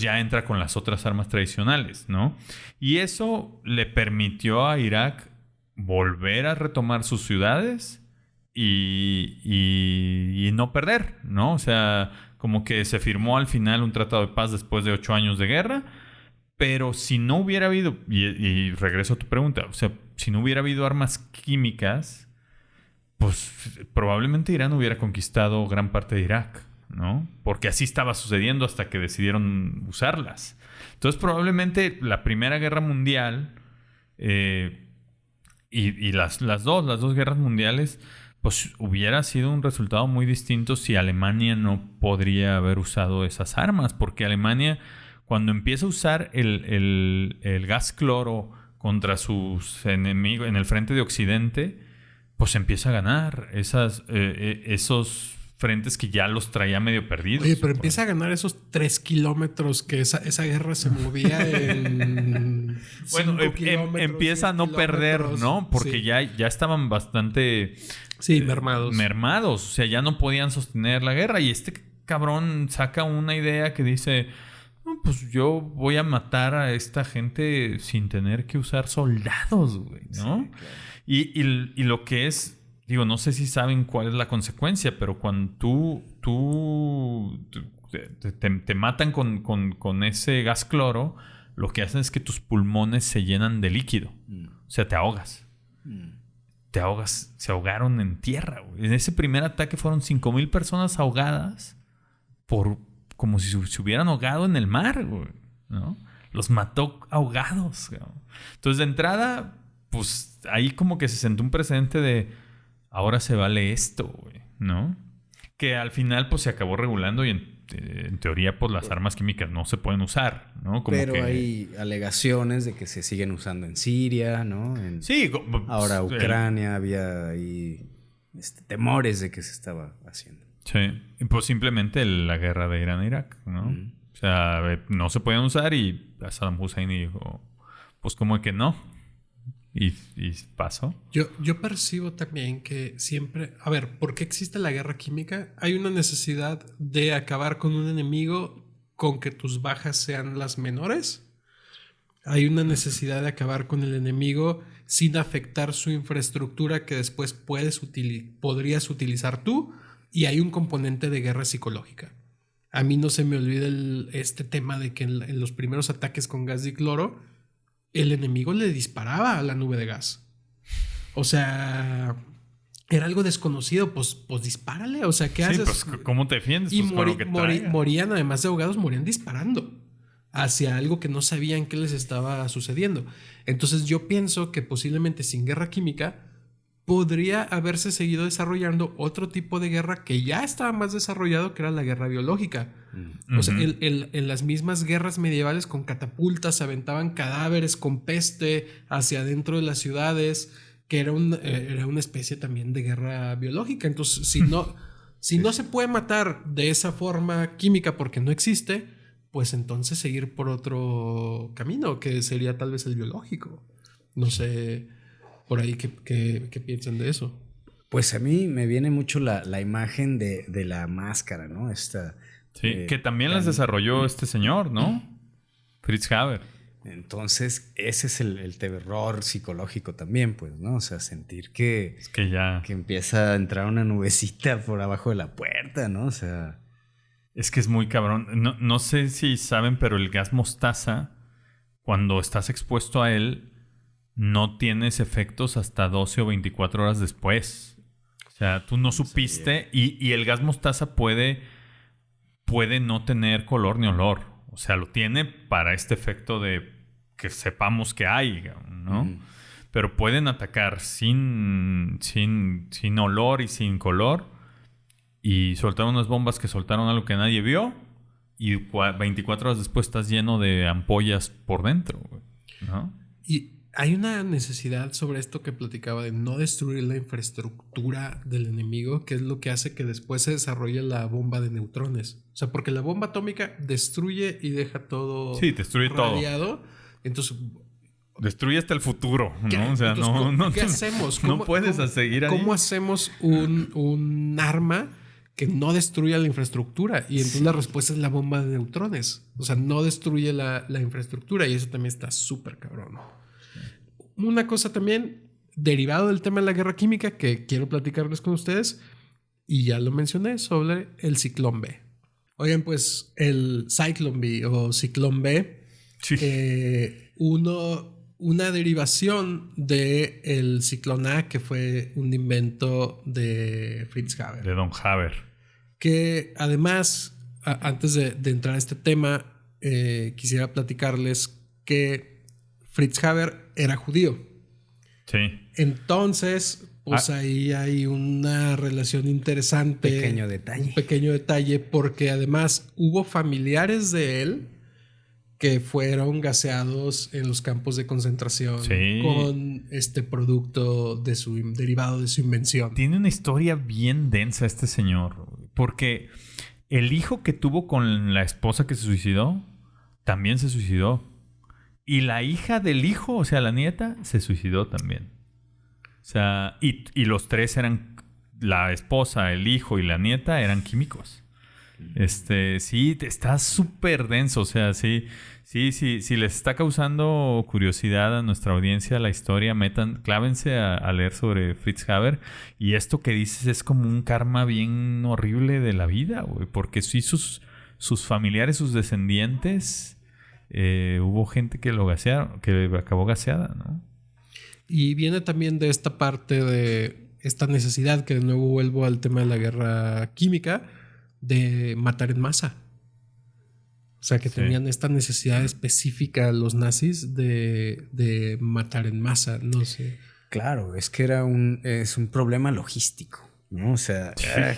Speaker 2: ya entra con las otras armas tradicionales, ¿no? Y eso le permitió a Irak volver a retomar sus ciudades y no perder, ¿no? O sea, como que se firmó al final un tratado de paz después de 8 años de guerra, pero si no hubiera habido, y regreso a tu pregunta, o sea, si no hubiera habido armas químicas, pues probablemente Irán hubiera conquistado gran parte de Irak, ¿no? Porque así estaba sucediendo hasta que decidieron usarlas. Entonces probablemente la Primera Guerra Mundial y las dos guerras mundiales, pues hubiera sido un resultado muy distinto si Alemania no podría haber usado esas armas, porque Alemania, cuando empieza a usar el gas cloro contra sus enemigos en el frente de Occidente, pues empieza a ganar esos frentes que ya los traía medio perdidos.
Speaker 1: Oye, pero empieza a ganar esos 3 kilómetros que esa guerra se movía en...
Speaker 2: Bueno, empieza a no perder, ¿no? Porque sí, ya estaban bastante...
Speaker 1: Sí, mermados.
Speaker 2: O sea, ya no podían sostener la guerra. Y cabrón saca una idea que dice, "No, pues yo voy a matar a esta gente sin tener que usar soldados, güey, ¿no?"
Speaker 3: Sí, claro.
Speaker 2: Y lo que es, digo, no sé si saben cuál es la consecuencia, pero cuando te matan con ese gas cloro, lo que hacen es que tus pulmones se llenan de líquido. O sea, te ahogas. Te ahogas. Se ahogaron en tierra, güey. En ese primer ataque fueron 5,000 personas ahogadas como si se hubieran ahogado en el mar, güey, ¿no? Los mató ahogados, güey. Entonces, de entrada, pues ahí como que se sentó un precedente de ahora se vale esto, güey, ¿no? Que al final pues se acabó regulando y en teoría pues las armas químicas no se pueden usar, ¿no? Como
Speaker 3: Pero
Speaker 2: que...
Speaker 3: hay alegaciones de que se siguen usando en Siria, ¿no?
Speaker 2: Sí.
Speaker 3: Ahora Ucrania, había ahí temores de que se estaba haciendo.
Speaker 2: Sí. Y pues simplemente la guerra de Irán e Irak, ¿no? O sea, no se pueden usar y Saddam Hussein dijo, pues como que no. Y pasó.
Speaker 1: Yo percibo también que siempre... A ver, ¿por qué existe la guerra química? Hay una necesidad de acabar con un enemigo con que tus bajas sean las menores. Hay una necesidad de acabar con el enemigo sin afectar su infraestructura que después podrías utilizar tú. Y hay un componente de guerra psicológica. A mí no se me olvida este tema de que en los primeros ataques con gas dicloro el enemigo le disparaba a la nube de gas. O sea, era algo desconocido. Pues dispárale. O sea, ¿qué haces?
Speaker 2: Sí, pues ¿cómo te defiendes?
Speaker 1: Y
Speaker 2: Pues, con lo que traigas.
Speaker 1: morían, además de ahogados, morían disparando hacia algo que no sabían qué les estaba sucediendo. Entonces yo pienso que posiblemente sin guerra química podría haberse seguido desarrollando otro tipo de guerra que ya estaba más desarrollado, que era la guerra biológica. O sea, en las mismas guerras medievales con catapultas aventaban cadáveres con peste hacia adentro de las ciudades, que era una especie también de guerra biológica. Entonces, si no se puede matar de esa forma química porque no existe, pues entonces seguir por otro camino, que sería tal vez el biológico. No sé, por ahí qué piensan de eso.
Speaker 3: Pues a mí me viene mucho la imagen de la máscara, ¿no?
Speaker 2: Sí, que también las desarrolló este señor, ¿no? Fritz Haber.
Speaker 3: Entonces, ese es el terror psicológico también, pues, ¿no? O sea, sentir que empieza a entrar una nubecita por abajo de la puerta, ¿no? O sea...
Speaker 2: Es que es muy cabrón. No sé si saben, pero el gas mostaza, cuando estás expuesto a él, no tienes efectos hasta 12 o 24 horas después. O sea, tú no supiste y el gas mostaza puede no tener color ni olor. O sea, lo tiene para este efecto de que sepamos que hay, ¿no? Pero pueden atacar sin olor y sin color. Y soltaron unas bombas que soltaron algo que nadie vio. Y 24 horas después estás lleno de ampollas por dentro, ¿no?
Speaker 1: Y hay una necesidad sobre esto que platicaba de no destruir la infraestructura del enemigo, que es lo que hace que después se desarrolle la bomba de neutrones. O sea, porque la bomba atómica destruye y deja todo
Speaker 2: destruye
Speaker 1: radiado.
Speaker 2: todo.
Speaker 1: Entonces...
Speaker 2: destruye hasta el futuro, ¿no? O sea,
Speaker 1: entonces, ¿qué hacemos?
Speaker 2: No puedes seguir ahí.
Speaker 1: ¿Cómo hacemos un arma que no destruya la infraestructura? Y entonces la respuesta es la bomba de neutrones. O sea, no destruye la infraestructura y eso también está súper cabrón. Una cosa también derivado del tema de la guerra química que quiero platicarles con ustedes, y ya lo mencioné, sobre el ciclón B. Oigan, pues el Cyclone B o ciclón B, una derivación del ciclón A, que fue un invento de Fritz Haber.
Speaker 2: De Don Haber.
Speaker 1: Que además, antes de entrar a este tema, quisiera platicarles que Fritz Haber era judío.
Speaker 2: Sí.
Speaker 1: Entonces, pues ahí hay una relación interesante. Un pequeño detalle, porque además hubo familiares de él que fueron gaseados en los campos de concentración con este producto derivado de su invención.
Speaker 2: Tiene una historia bien densa este señor, porque el hijo que tuvo con la esposa que se suicidó también se suicidó. Y la hija del hijo, o sea, la nieta, se suicidó también. O sea, y los tres eran, la esposa, el hijo y la nieta eran químicos. Sí, está súper denso. O sea, sí, si les está causando curiosidad a nuestra audiencia la historia, clávense a leer sobre Fritz Haber. Y esto que dices es como un karma bien horrible de la vida, güey. Porque sí, sus familiares, sus descendientes, hubo gente que que acabó gaseada, ¿no?
Speaker 1: Y viene también de esta parte de esta necesidad, que de nuevo vuelvo al tema de la guerra química, de matar en masa. O sea, que tenían esta necesidad específica los nazis de matar en masa, no sé.
Speaker 3: Claro, es que es un problema logístico, ¿no? O sea,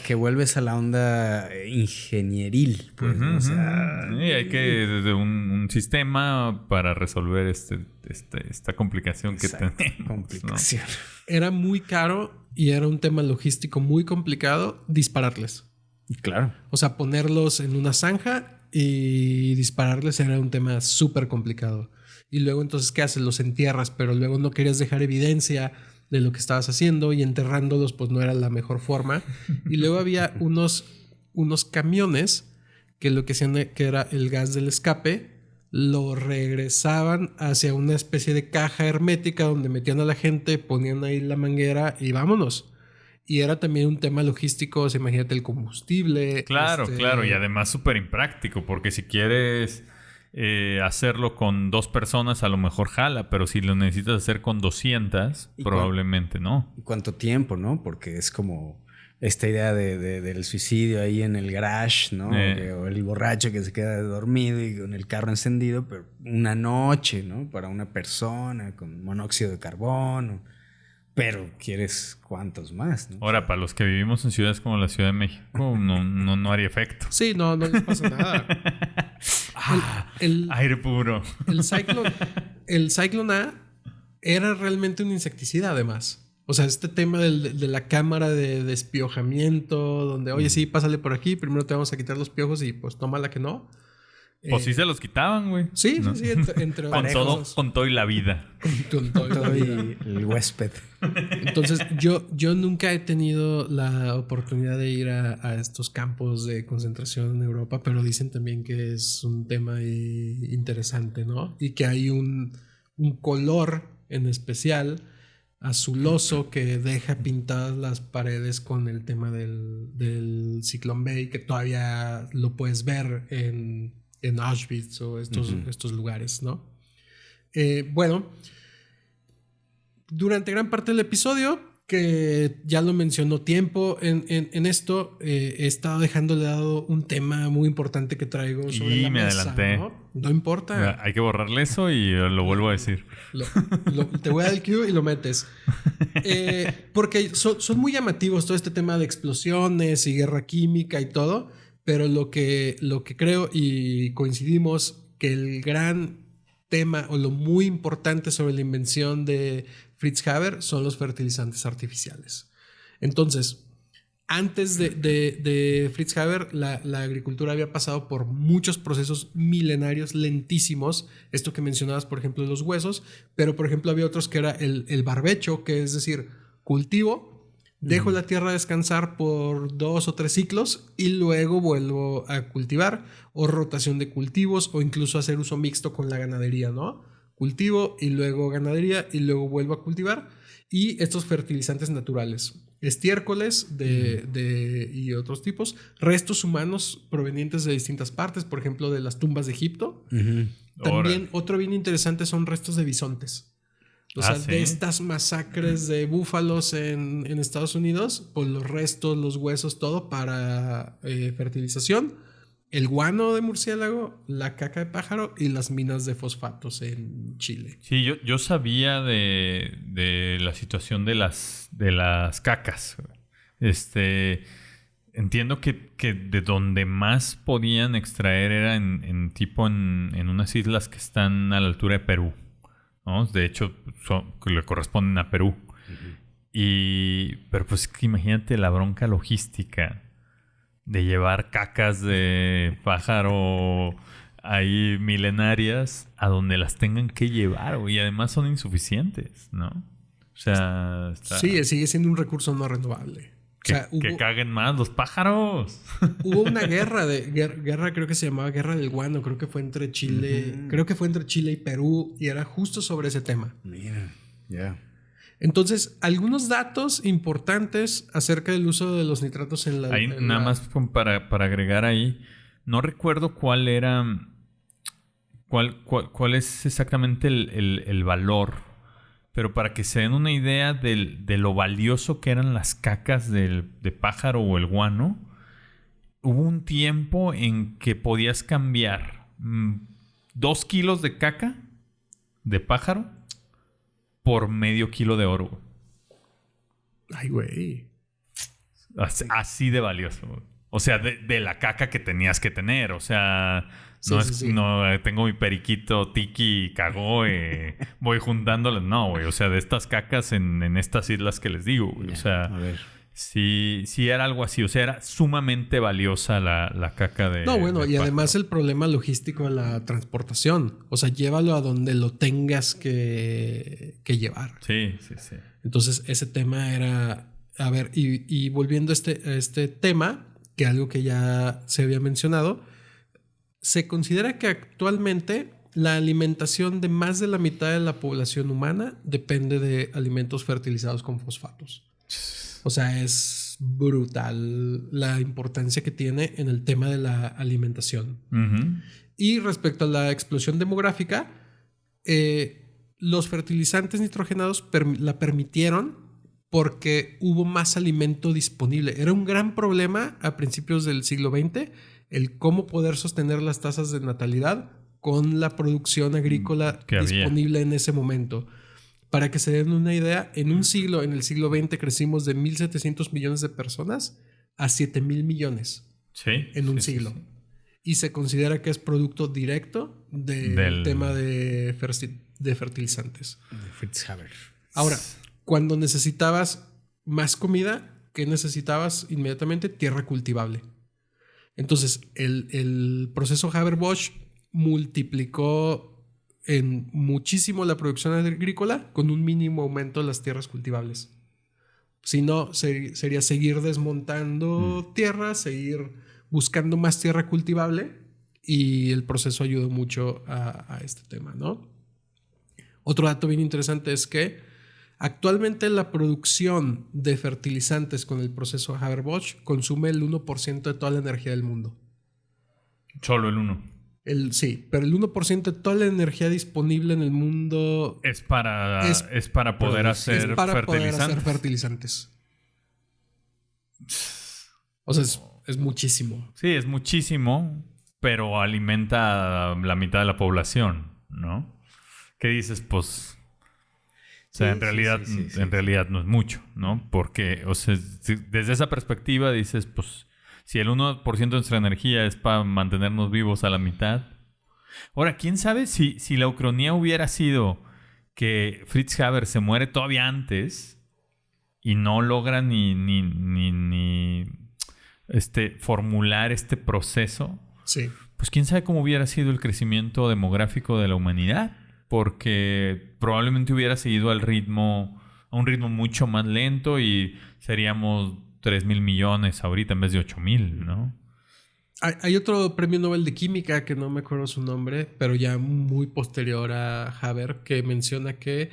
Speaker 3: que vuelves a la onda ingenieril, pues, ¿no? O sea,
Speaker 2: hay que desde un sistema para resolver esta complicación que tenemos.
Speaker 3: Complicación.
Speaker 1: ¿No? Era muy caro y era un tema logístico muy complicado dispararles.
Speaker 3: Claro.
Speaker 1: O sea, ponerlos en una zanja y dispararles era un tema súper complicado. Y luego entonces, ¿qué haces? Los entierras, pero luego no querías dejar evidencia de lo que estabas haciendo y enterrándolos pues no era la mejor forma. Y luego había unos camiones que lo que hacían que era el gas del escape, lo regresaban hacia una especie de caja hermética donde metían a la gente, ponían ahí la manguera y vámonos. Y era también un tema logístico, o sea, imagínate el combustible.
Speaker 2: Claro, y además súper impráctico, porque si quieres hacerlo con 2 personas, a lo mejor jala, pero si lo necesitas hacer con 200, probablemente no.
Speaker 3: ¿Y cuánto tiempo, no? Porque es como esta idea del suicidio ahí en el garage, ¿no? O el borracho que se queda dormido y con el carro encendido, pero una noche, ¿no? Para una persona con monóxido de carbono. Pero quieres cuántos más, ¿no?
Speaker 2: Ahora, para los que vivimos en ciudades como la Ciudad de México, no haría efecto.
Speaker 1: Sí, no les pasa nada.
Speaker 2: Aire puro.
Speaker 1: El Cyclone A era realmente un insecticida, además. O sea, este tema de la cámara de despiojamiento, donde, oye, sí, pásale por aquí, primero te vamos a quitar los piojos y pues tómala que no.
Speaker 2: Pues sí se los quitaban, güey.
Speaker 1: Sí, ¿no? Sí, entre
Speaker 2: con todo y la vida.
Speaker 3: Con todo y el huésped.
Speaker 1: Entonces, yo nunca he tenido la oportunidad de ir a estos campos de concentración en Europa, pero dicen también que es un tema interesante, ¿no? Y que hay un color en especial azuloso que deja pintadas las paredes con el tema del Cyclone Bay, que todavía lo puedes ver en Auschwitz o estos lugares, ¿no? Bueno, durante gran parte del episodio, que ya lo mencionó Tiempo en esto, he estado dejando de lado un tema muy importante que traigo sobre la mesa.
Speaker 2: Adelanté.
Speaker 1: No importa.
Speaker 2: Hay que borrarle eso y lo vuelvo a decir.
Speaker 1: Te voy a dar el cue y lo metes. Porque son muy llamativos todo este tema de explosiones y guerra química y todo. Pero lo que creo y coincidimos que el gran tema o lo muy importante sobre la invención de Fritz Haber son los fertilizantes artificiales. Entonces, antes de Fritz Haber, la agricultura había pasado por muchos procesos milenarios lentísimos. Esto que mencionabas, por ejemplo, de los huesos, pero por ejemplo había otros que era el barbecho, que es decir, cultivo. Dejo la tierra descansar por 2 o 3 ciclos y luego vuelvo a cultivar, o rotación de cultivos, o incluso hacer uso mixto con la ganadería, ¿no? Cultivo y luego ganadería y luego vuelvo a cultivar. Y estos fertilizantes naturales, estiércoles y otros tipos, restos humanos provenientes de distintas partes, por ejemplo, de las tumbas de Egipto. También otro bien interesante son restos de bisontes. O sea,
Speaker 2: ¿sí?
Speaker 1: De estas masacres de búfalos en Estados Unidos, pues los restos, los huesos, todo para fertilización. El guano de murciélago, la caca de pájaro y las minas de fosfatos en Chile.
Speaker 2: Sí, yo sabía de la situación de las cacas. Entiendo que de donde más podían extraer era en unas islas que están a la altura de Perú, ¿no? De hecho, que le corresponden a Perú. Pero pues imagínate la bronca logística de llevar cacas de pájaro ahí milenarias a donde las tengan que llevar, y además son insuficientes, ¿no? O sea,
Speaker 1: Sí, sigue siendo un recurso no renovable.
Speaker 2: Que caguen más los pájaros.
Speaker 1: Hubo una guerra, creo que se llamaba Guerra del Guano, creo que fue entre Chile, creo que fue entre Chile y Perú, y era justo sobre ese tema.
Speaker 3: Mira, ya.
Speaker 1: Entonces, algunos datos importantes acerca del uso de los nitratos en la...
Speaker 2: Ahí nada más para agregar ahí, no recuerdo cuál era, cuál es exactamente el valor. Pero para que se den una idea de lo valioso que eran las cacas de pájaro o el guano, hubo un tiempo en que podías cambiar 2 kilos de caca de pájaro por medio kilo de oro.
Speaker 1: Ay, güey.
Speaker 2: Así de valioso. O sea, de la caca que tenías que tener. O sea... No, tengo mi periquito tiki y cagó, voy juntándolas. No, güey. O sea, de estas cacas en estas islas que les digo, güey. O sea, sí era algo así. O sea, era sumamente valiosa la caca de...
Speaker 1: No, bueno, y
Speaker 2: pájaro.
Speaker 1: además el problema logístico de la transportación. O sea, llévalo a donde lo tengas que llevar.
Speaker 2: Sí.
Speaker 1: Entonces, ese tema era... A ver, y volviendo a este tema, que algo que ya se había mencionado... Se considera que actualmente la alimentación de más de la mitad de la población humana depende de alimentos fertilizados con fosfatos. O sea, es brutal la importancia que tiene en el tema de la alimentación. Y respecto a la explosión demográfica, los fertilizantes nitrogenados la permitieron porque hubo más alimento disponible. Era un gran problema a principios del siglo XX el cómo poder sostener las tasas de natalidad con la producción agrícola disponible en ese momento. Para que se den una idea, en el siglo XX crecimos de 1.700 millones de personas a 7.000 millones en un siglo. Sí. Y se considera que es producto directo del tema de fertilizantes.
Speaker 3: Fritz Haber.
Speaker 1: Ahora, cuando necesitabas más comida, ¿qué necesitabas inmediatamente? Tierra cultivable. Entonces, el proceso Haber-Bosch multiplicó en muchísimo la producción agrícola con un mínimo aumento de las tierras cultivables. Si no, sería seguir desmontando tierra, seguir buscando más tierra cultivable, y el proceso ayudó mucho a este tema, ¿no? Otro dato bien interesante es que actualmente la producción de fertilizantes con el proceso Haber-Bosch consume el 1% de toda la energía del mundo.
Speaker 2: Solo el 1%.
Speaker 1: Sí, pero el 1% de toda la energía disponible en el mundo
Speaker 2: es para poder hacer
Speaker 1: fertilizantes. O sea, es muchísimo.
Speaker 2: Sí, es muchísimo, pero alimenta la mitad de la población, ¿no? ¿Qué dices? Pues... O sea, en realidad no es mucho, ¿no? Porque, o sea, desde esa perspectiva dices, pues, si el 1% de nuestra energía es para mantenernos vivos a la mitad. Ahora, ¿quién sabe si la ucronía hubiera sido que Fritz Haber se muere todavía antes y no logra ni formular este proceso?
Speaker 1: Sí.
Speaker 2: Pues quién sabe cómo hubiera sido el crecimiento demográfico de la humanidad. Porque probablemente hubiera seguido a un ritmo mucho más lento y seríamos 3,000 millones ahorita en vez de 8,000, ¿no?
Speaker 1: Hay otro premio Nobel de Química que no me acuerdo su nombre, pero ya muy posterior a Haber, que menciona que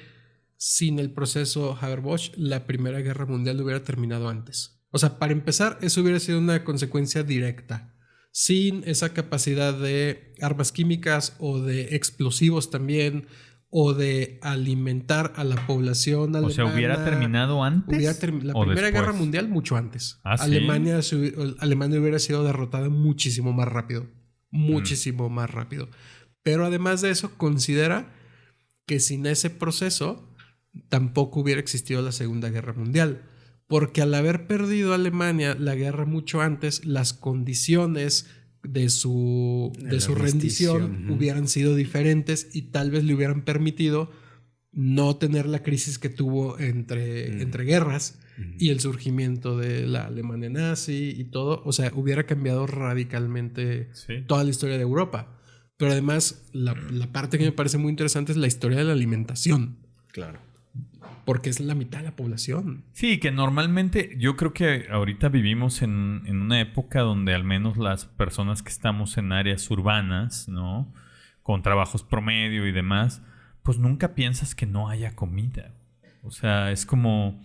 Speaker 1: sin el proceso Haber-Bosch la Primera Guerra Mundial hubiera terminado antes. O sea, para empezar, eso hubiera sido una consecuencia directa. Sin esa capacidad de armas químicas o de explosivos también, o de alimentar a la población alemana.
Speaker 2: O sea, ¿hubiera terminado antes?
Speaker 1: La Primera Guerra Mundial mucho antes. Alemania hubiera sido derrotada muchísimo más rápido. Muchísimo más rápido. Pero además de eso, considera que sin ese proceso tampoco hubiera existido la Segunda Guerra Mundial. Porque al haber perdido Alemania la guerra mucho antes, las condiciones de su rendición hubieran sido diferentes y tal vez le hubieran permitido no tener la crisis que tuvo entre guerras y el surgimiento de la Alemania nazi y todo. O sea, hubiera cambiado radicalmente toda la historia de Europa. Pero además, la parte que me parece muy interesante es la historia de la alimentación.
Speaker 3: Claro.
Speaker 1: porque es la mitad de la población.
Speaker 2: Sí, que normalmente yo creo que ahorita vivimos en una época donde al menos las personas que estamos en áreas urbanas, ¿no? Con trabajos promedio y demás, pues nunca piensas que no haya comida. O sea, es como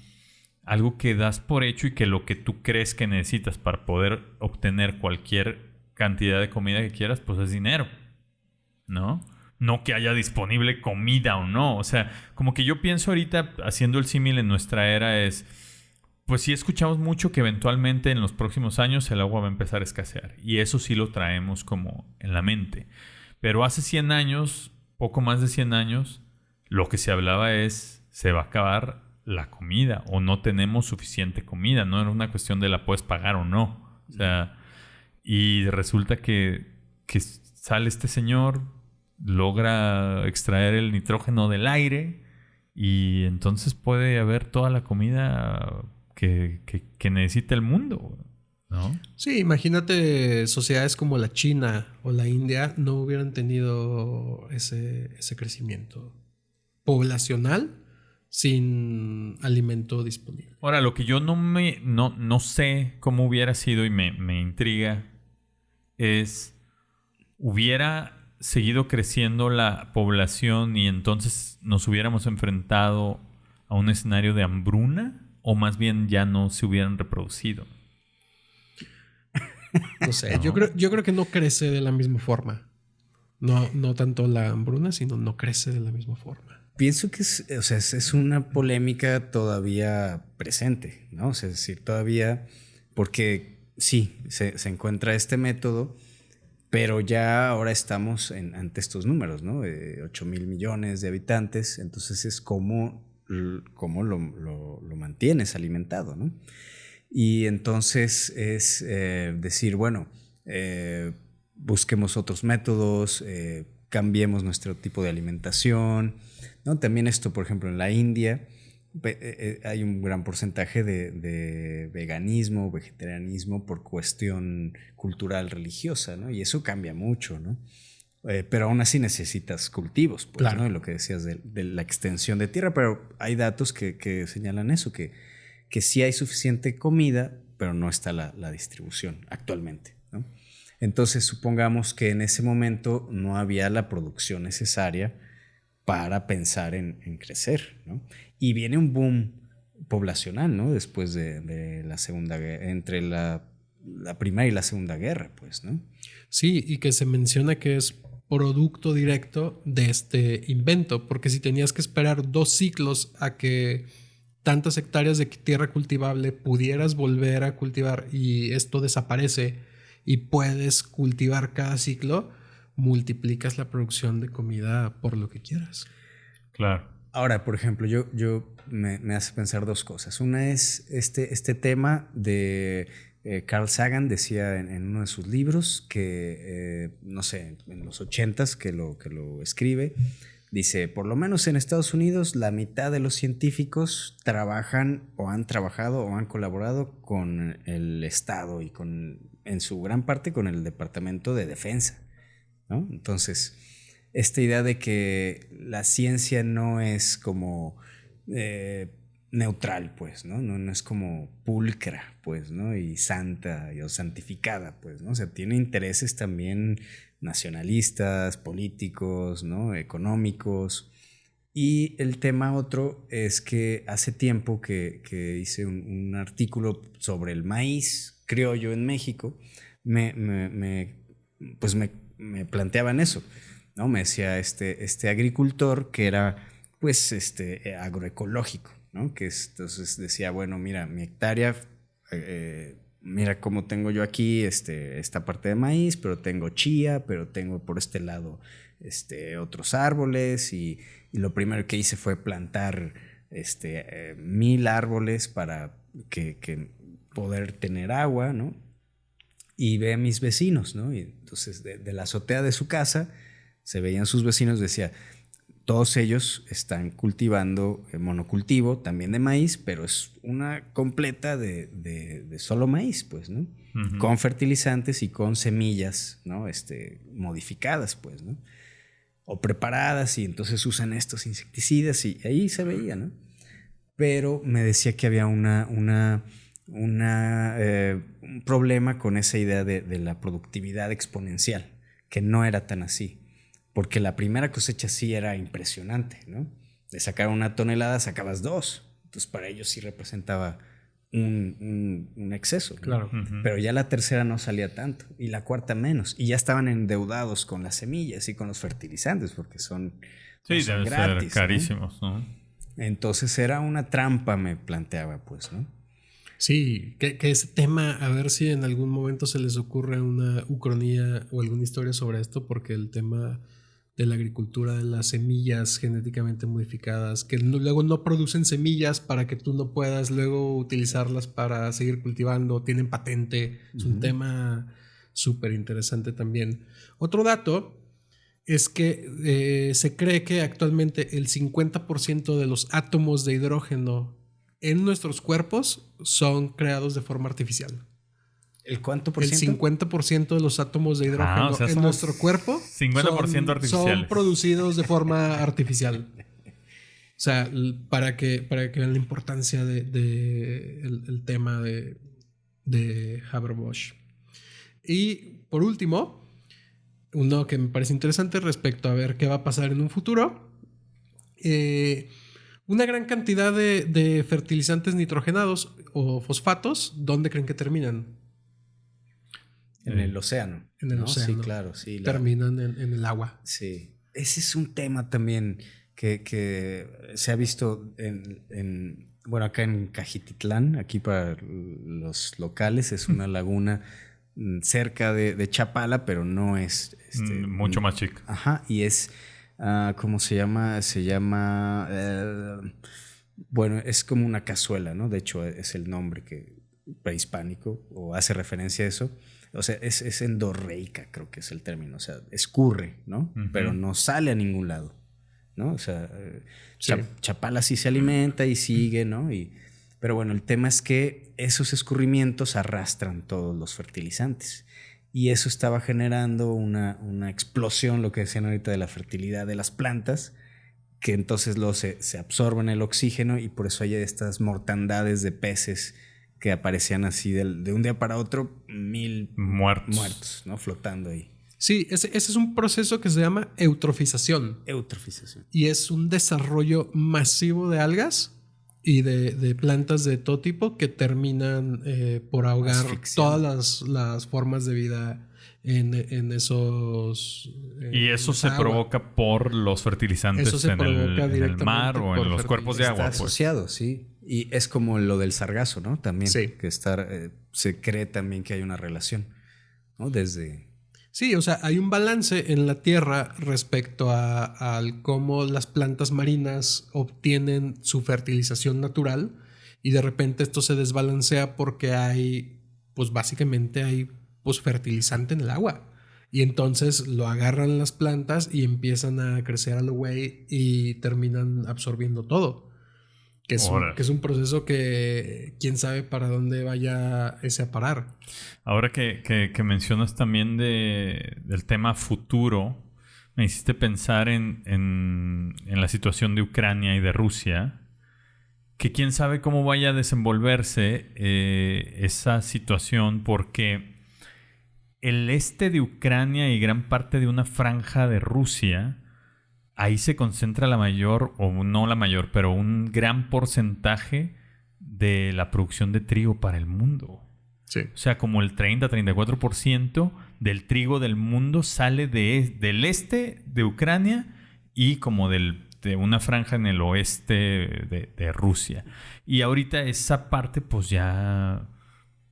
Speaker 2: algo que das por hecho y que lo que tú crees que necesitas para poder obtener cualquier cantidad de comida que quieras, pues es dinero, ¿no? No que haya disponible comida o no. O sea, como que yo pienso ahorita, haciendo el símil en nuestra era, es... Pues sí escuchamos mucho que eventualmente en los próximos años el agua va a empezar a escasear. Y eso sí lo traemos como en la mente. Pero hace 100 años, poco más de 100 años, lo que se hablaba es... Se va a acabar la comida o no tenemos suficiente comida. No era una cuestión de la puedes pagar o no. O sea, y resulta que sale este señor, logra extraer el nitrógeno del aire y entonces puede haber toda la comida que necesita el mundo, ¿no?
Speaker 1: Sí, imagínate sociedades como la China o la India no hubieran tenido ese crecimiento poblacional sin alimento disponible.
Speaker 2: Ahora, lo que yo no sé cómo hubiera sido y me intriga es, ¿hubiera seguido creciendo la población y entonces nos hubiéramos enfrentado a un escenario de hambruna? ¿O más bien ya no se hubieran reproducido?
Speaker 1: No sé,
Speaker 2: ¿No?
Speaker 1: yo creo que no crece de la misma forma. No tanto la hambruna, sino no crece de la misma forma.
Speaker 3: Pienso que es una polémica todavía presente, ¿no? O sea, es decir, todavía, porque sí, se encuentra este método, pero ya ahora estamos ante estos números, ¿no? 8,000 millones de habitantes, entonces es cómo lo mantienes alimentado, ¿no? Y entonces es decir, bueno, busquemos otros métodos, cambiemos nuestro tipo de alimentación, ¿no? También esto, por ejemplo, en la India hay un gran porcentaje de veganismo, vegetarianismo por cuestión cultural religiosa, ¿no? Y eso cambia mucho, ¿no? Pero aún así necesitas cultivos, pues,
Speaker 1: claro,
Speaker 3: ¿no? Lo que decías de la extensión de tierra, pero hay datos que señalan eso, que sí hay suficiente comida, pero no está la distribución actualmente, ¿no? Entonces, supongamos que en ese momento no había la producción necesaria para pensar en crecer, ¿no? Y viene un boom poblacional, ¿no? Después de la Segunda Guerra, entre la Primera y la Segunda Guerra, pues, ¿no?
Speaker 1: Sí, y que se menciona que es producto directo de este invento, porque si tenías que esperar 2 ciclos a que tantas hectáreas de tierra cultivable pudieras volver a cultivar y esto desaparece y puedes cultivar cada ciclo, multiplicas la producción de comida por lo que quieras.
Speaker 2: Claro.
Speaker 3: Ahora, por ejemplo, yo me hace pensar 2 cosas. Una es este tema de Carl Sagan decía en uno de sus libros que, no sé, en los 80s que lo escribe, dice, por lo menos en Estados Unidos la mitad de los científicos trabajan o han trabajado o han colaborado con el Estado y en su gran parte con el Departamento de Defensa, ¿no? Entonces, esta idea de que la ciencia no es como neutral, pues, ¿no? No es como pulcra, pues, ¿no? Y santa o santificada, pues, ¿no? O sea, tiene intereses también nacionalistas, políticos, ¿no? Económicos. Y el tema otro es que hace tiempo que hice un artículo sobre el maíz criollo en México, me planteaban eso, ¿no? Me decía este agricultor que era pues agroecológico, ¿no? Entonces decía, bueno, mira, mi hectárea, mira cómo tengo yo aquí esta parte de maíz, pero tengo chía, pero tengo por este lado otros árboles y lo primero que hice fue plantar 1,000 árboles para que poder tener agua, ¿no? Y ve a mis vecinos, ¿no? Y entonces de la azotea de su casa se veían sus vecinos, decía, todos ellos están cultivando monocultivo también de maíz, pero es una completa de solo maíz, pues, ¿no? Uh-huh. Con fertilizantes y con semillas, ¿no? Modificadas, pues, ¿no? O preparadas, y entonces usan estos insecticidas y ahí se veía, ¿no? pero me decía que había un problema con esa idea de la productividad exponencial, que no era tan así, porque la primera cosecha sí era impresionante, ¿no? De sacar 1 tonelada sacabas 2, entonces para ellos sí representaba un exceso, ¿no?
Speaker 1: Claro.
Speaker 3: Pero ya la tercera no salía tanto y la cuarta menos, y ya estaban endeudados con las semillas y con los fertilizantes porque son,
Speaker 2: Sí,
Speaker 3: no son
Speaker 2: deben
Speaker 3: gratis,
Speaker 2: ser carísimos, ¿no?
Speaker 3: Entonces era una trampa, me planteaba, pues, ¿no?
Speaker 1: Sí, que ese tema, a ver si en algún momento se les ocurre una ucronía o alguna historia sobre esto, porque el tema de la agricultura, de las semillas genéticamente modificadas, que luego no producen semillas para que tú no puedas luego utilizarlas para seguir cultivando, tienen patente, es un tema súper interesante también. Otro dato es que se cree que actualmente el 50% de los átomos de hidrógeno en nuestros cuerpos son creados de forma artificial.
Speaker 3: ¿El cuánto por
Speaker 1: El
Speaker 3: ciento?
Speaker 1: 50% de los átomos de hidrógeno
Speaker 2: o sea,
Speaker 1: en
Speaker 2: somos
Speaker 1: nuestro cuerpo
Speaker 2: 50% artificiales.
Speaker 1: son producidos de forma artificial. O sea, para que vean la importancia de el tema de Haber-Bosch. Y por último, uno que me parece interesante respecto a ver qué va a pasar en un futuro. Una gran cantidad de fertilizantes nitrogenados o fosfatos, ¿dónde creen que terminan?
Speaker 3: En el océano.
Speaker 1: En el océano.
Speaker 3: Sí, claro. Sí,
Speaker 1: terminan en el agua.
Speaker 3: Sí. Ese es un tema también que se ha visto bueno, acá en Cajititlán, aquí para los locales, es una laguna cerca de Chapala, pero no es...
Speaker 2: mucho más chica.
Speaker 3: Ajá, y es... ¿cómo se llama? Bueno, es como una cazuela, ¿no? De hecho, es el nombre prehispánico, o hace referencia a eso. O sea, es endorreica, creo que es el término. O sea, escurre, ¿no? Pero no sale a ningún lado, ¿no? O sea,
Speaker 1: sí.
Speaker 3: Chapala sí se alimenta y sigue, ¿no? Pero bueno, el tema es que esos escurrimientos arrastran todos los fertilizantes. Y eso estaba generando una explosión, lo que decían ahorita, de la fertilidad de las plantas, que entonces se absorben el oxígeno, y por eso hay estas mortandades de peces que aparecían así de un día para otro, 1000 muertos, ¿no? Flotando ahí.
Speaker 1: Sí, ese es un proceso que se llama eutrofización.
Speaker 3: Eutrofización.
Speaker 1: Y es un desarrollo masivo de algas y de plantas de todo tipo que terminan por ahogar todas las formas de vida en esos...
Speaker 2: y eso se provoca por los fertilizantes en el mar o en los cuerpos de agua.
Speaker 3: Está asociado, pues. Sí. Y es como lo del sargazo, ¿no? También.
Speaker 1: Sí.
Speaker 3: Que se cree también que hay una relación, ¿no?
Speaker 1: Sí, o sea, hay un balance en la tierra respecto a cómo las plantas marinas obtienen su fertilización natural, y de repente esto se desbalancea porque básicamente hay fertilizante en el agua. Y entonces lo agarran las plantas y empiezan a crecer a lo güey y terminan absorbiendo todo. Que es un proceso que quién sabe para dónde vaya ese a parar.
Speaker 2: Ahora que mencionas también del tema futuro, me hiciste pensar en la situación de Ucrania y de Rusia, que quién sabe cómo vaya a desenvolverse esa situación, porque el este de Ucrania y gran parte de una franja de Rusia, ahí se concentra la mayor, o no la mayor, pero un gran porcentaje de la producción de trigo para el mundo.
Speaker 1: Sí.
Speaker 2: O sea, como el 30-34% del trigo del mundo sale del este de Ucrania y como de una franja en el oeste de Rusia. Y ahorita esa parte pues ya...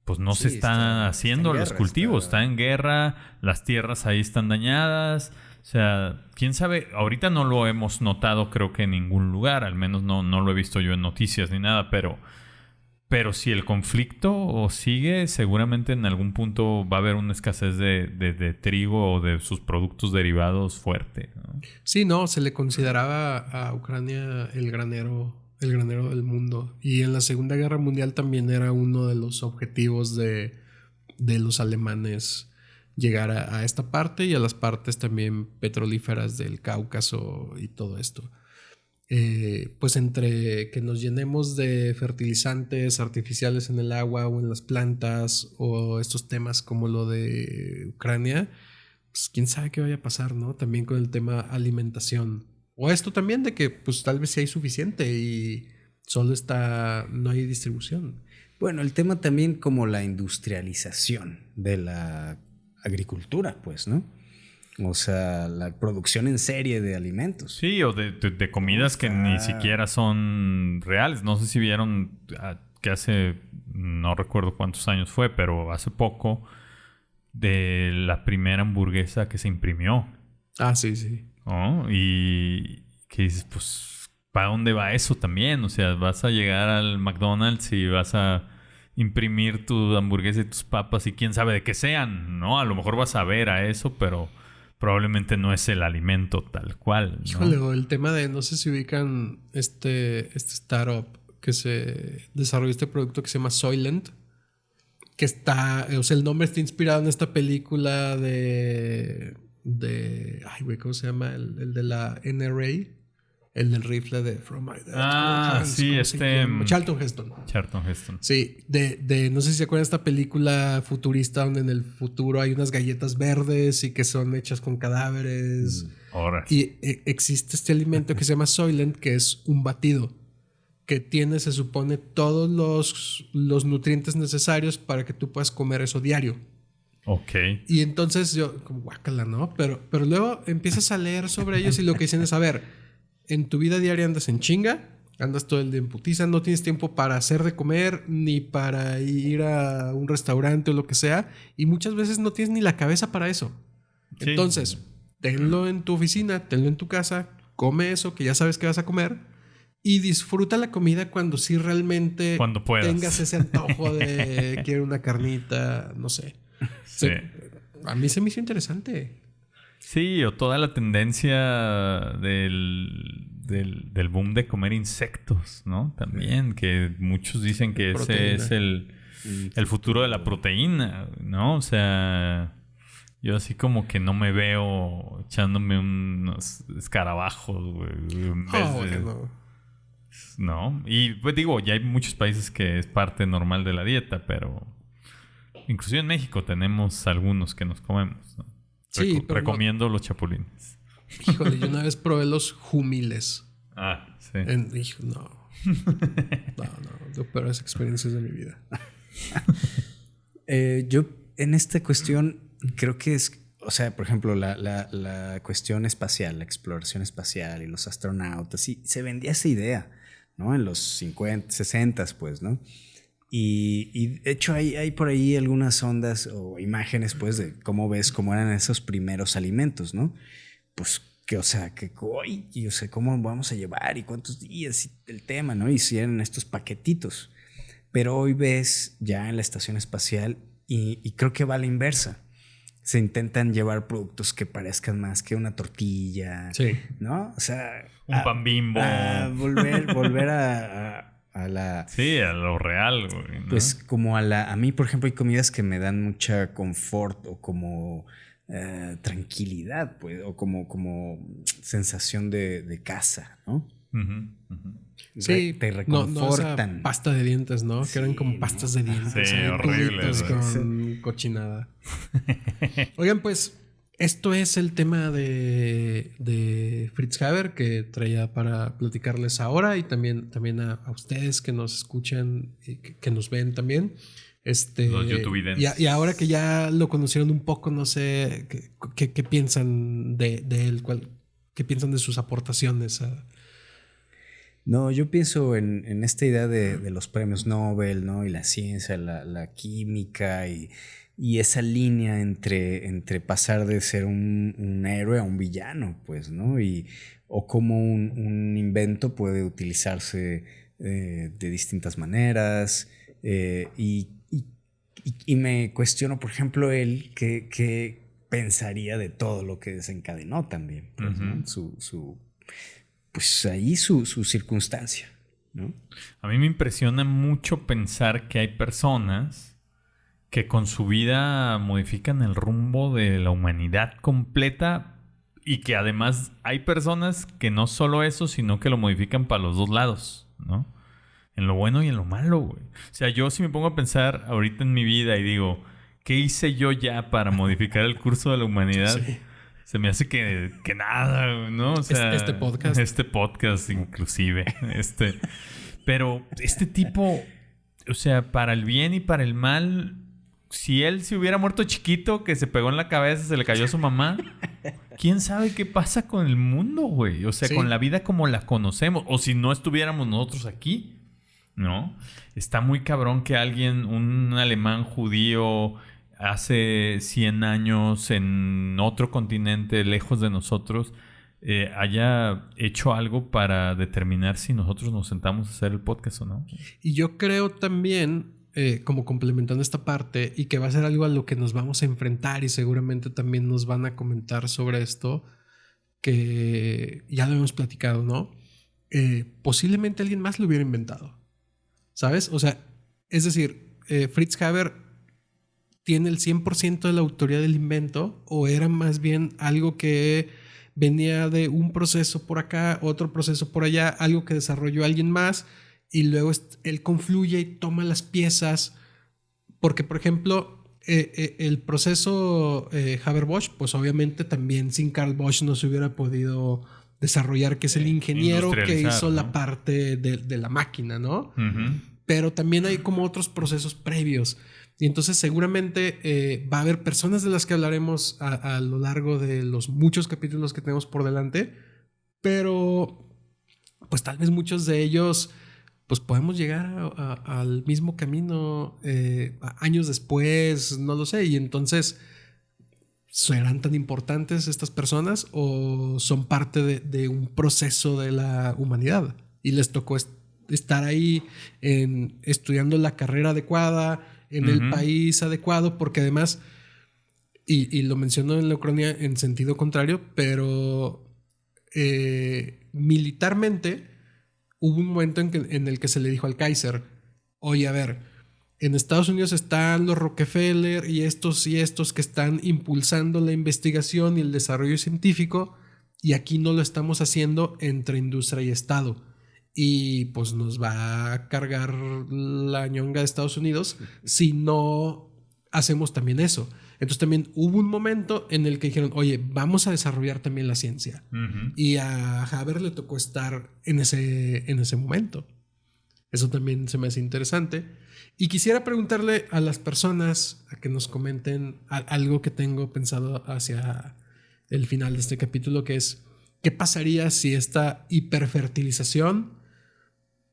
Speaker 2: pues no se está haciendo los cultivos. Está en guerra, las tierras ahí están dañadas. O sea, quién sabe, ahorita no lo hemos notado creo que en ningún lugar, al menos no lo he visto yo en noticias ni nada, pero si el conflicto sigue, seguramente en algún punto va a haber una escasez de trigo o de sus productos derivados fuerte, ¿no?
Speaker 1: Sí, no, se le consideraba a Ucrania el granero del mundo. Y en la Segunda Guerra Mundial también era uno de los objetivos de los alemanes llegar a esta parte y a las partes también petrolíferas del Cáucaso y todo esto. pues entre que nos llenemos de fertilizantes artificiales en el agua o en las plantas, o estos temas como lo de Ucrania, pues quién sabe qué vaya a pasar, ¿no? También con el tema alimentación. O esto también de que pues tal vez sí hay suficiente y solo no hay distribución.
Speaker 3: Bueno, el tema también como la industrialización de la agricultura, pues, ¿no? O sea, la producción en serie de alimentos.
Speaker 2: Sí, o de comidas que ni siquiera son reales. No sé si vieron que hace, no recuerdo cuántos años fue, pero hace poco, de la primera hamburguesa que se imprimió.
Speaker 1: Ah, sí, sí.
Speaker 2: ¿No? Y que dices, pues, ¿para dónde va eso también? O sea, vas a llegar al McDonald's y vas a imprimir tu hamburguesa y tus papas y quién sabe de qué sean, ¿no? A lo mejor vas a ver a eso, pero probablemente no es el alimento tal cual, ¿no?
Speaker 1: Híjole, o el tema de, no sé si ubican este startup que se desarrolló este producto que se llama Soylent, que está, o sea, el nombre está inspirado en esta película de ay, güey, ¿cómo se llama? El de la NRA, el del rifle de From My Dad.
Speaker 2: Ah, sí,
Speaker 1: Charlton Heston.
Speaker 2: Charlton Heston.
Speaker 1: Sí, no sé si se acuerdan de esta película futurista donde en el futuro hay unas galletas verdes y que son hechas con cadáveres.
Speaker 2: Ahora.
Speaker 1: Y existe este alimento que se llama Soylent, que es un batido que tiene, se supone, todos los nutrientes necesarios para que tú puedas comer eso diario.
Speaker 2: Ok.
Speaker 1: Y entonces yo, como guácala, ¿no? Pero luego empiezas a leer sobre ellos y lo que dicen es, a ver, en tu vida diaria andas en chinga, andas todo el día en putiza, no tienes tiempo para hacer de comer ni para ir a un restaurante o lo que sea, y muchas veces no tienes ni la cabeza para eso. Sí. Entonces, tenlo en tu oficina, tenlo en tu casa, come eso que ya sabes que vas a comer y disfruta la comida cuando sí realmente
Speaker 2: cuando puedas.
Speaker 1: Tengas ese antojo de quiero una carnita, no sé.
Speaker 2: Sí.
Speaker 1: A mí se me hizo interesante.
Speaker 2: Sí, o toda la tendencia del boom de comer insectos, ¿no? También, que muchos dicen que ese es el futuro de la proteína, ¿no? O sea, yo así como que no me veo echándome unos escarabajos, güey. ¿No? Y pues digo, ya hay muchos países que es parte normal de la dieta, pero inclusive en México tenemos algunos que nos comemos, ¿no?
Speaker 1: Sí,
Speaker 2: recomiendo los chapulines.
Speaker 1: Híjole, yo una vez probé los humiles.
Speaker 2: Ah, sí.
Speaker 1: No, de peores experiencias de mi vida.
Speaker 3: Yo en esta cuestión creo que es, o sea, por ejemplo, la cuestión espacial, la exploración espacial y los astronautas, y se vendía esa idea, ¿no? En los 50, 60, pues, ¿no? Y de hecho hay por ahí algunas ondas o imágenes, pues, de cómo eran esos primeros alimentos, ¿no? Pues, que, o sea, y, o sea, cómo vamos a llevar y cuántos días y el tema, ¿no? Y si eran estos paquetitos. Pero hoy ves ya en la estación espacial y creo que va a la inversa. Se intentan llevar productos que parezcan más que una tortilla,
Speaker 1: sí,
Speaker 3: ¿no? O sea,
Speaker 2: un pan Bimbo.
Speaker 3: Volver a la...
Speaker 2: Sí, a lo real, güey, ¿no?
Speaker 3: Pues como a mí, por ejemplo, hay comidas que me dan mucha confort o como tranquilidad, pues, o como sensación de casa, ¿no?
Speaker 1: Sí,
Speaker 3: te reconfortan.
Speaker 1: No, pasta de dientes, ¿no? Sí, que eran como pastas de dientes.
Speaker 2: Sí, horribles.
Speaker 1: Con cochinada. Oigan, pues, esto es el tema de Fritz Haber que traía para platicarles ahora y también a ustedes que nos escuchan y que nos ven también.
Speaker 2: Los youtubidentes.
Speaker 1: Y ahora que ya lo conocieron un poco, no sé qué piensan de él, qué piensan de sus aportaciones a...
Speaker 3: No, yo pienso en esta idea de los premios Nobel, ¿no? Y la ciencia, la química y esa línea entre pasar de ser un héroe a un villano, pues, ¿no? O cómo un invento puede utilizarse de distintas maneras. Y me cuestiono, por ejemplo, él qué pensaría de todo lo que desencadenó también, pues, ¿no? Pues ahí su circunstancia, ¿no?
Speaker 2: A mí me impresiona mucho pensar que hay personas que con su vida modifican el rumbo de la humanidad completa Y que además hay personas que no solo eso, sino que lo modifican para los dos lados, ¿no? En lo bueno y en lo malo, güey. O sea, yo si me pongo a pensar ahorita en mi vida y digo, ¿qué hice yo ya para modificar el curso de la humanidad?
Speaker 1: Sí.
Speaker 2: Se me hace que nada, ¿no? O sea,
Speaker 1: Este podcast.
Speaker 2: Este podcast inclusive. Pero este tipo, o sea, para el bien y para el mal, si él se hubiera muerto chiquito, que se pegó en la cabeza, se le cayó a su mamá, ¿quién sabe qué pasa con el mundo, güey? O sea,
Speaker 1: Sí.
Speaker 2: con la vida como la conocemos. O si no estuviéramos nosotros aquí, ¿no? Está muy cabrón que alguien, un alemán judío, hace 100 años en otro continente lejos de nosotros, haya hecho algo para determinar si nosotros nos sentamos a hacer el podcast o no.
Speaker 1: Y yo creo también, como complementando esta parte, y que va a ser algo a lo que nos vamos a enfrentar y seguramente también nos van a comentar sobre esto, que ya lo hemos platicado, ¿no? Posiblemente alguien más lo hubiera inventado, ¿sabes? O sea, es decir, Fritz Haber tiene el 100% de la autoría del invento, o era más bien algo que venía de un proceso por acá, otro proceso por allá, algo que desarrolló alguien más, y luego él confluye y toma las piezas, porque por ejemplo el proceso Haber-Bosch, pues obviamente también sin Carl Bosch no se hubiera podido desarrollar, que es el ingeniero que hizo, ¿no?, la parte de la máquina, ¿no? Uh-huh. Pero también hay como otros procesos previos. Y entonces seguramente va a haber personas de las que hablaremos a lo largo de los muchos capítulos que tenemos por delante, pero pues tal vez muchos de ellos pues podemos llegar al mismo camino años después, no lo sé. Y entonces, ¿serán tan importantes estas personas o son parte de un proceso de la humanidad? Y les tocó estar ahí estudiando la carrera adecuada, en el país adecuado, porque además, y lo menciono en la Ucrania en sentido contrario, pero militarmente hubo un momento en el que se le dijo al Kaiser, oye, a ver, en Estados Unidos están los Rockefeller y estos que están impulsando la investigación y el desarrollo científico, y aquí no lo estamos haciendo entre industria y Estado. Y pues nos va a cargar la ñonga de Estados Unidos si no hacemos también eso. Entonces también hubo un momento en el que dijeron, oye, vamos a desarrollar también la ciencia. Uh-huh. Y a Haber le tocó estar en ese momento. Eso también se me hace interesante. Y quisiera preguntarle a las personas a que nos comenten algo que tengo pensado hacia el final de este capítulo, que es, ¿qué pasaría si esta hiperfertilización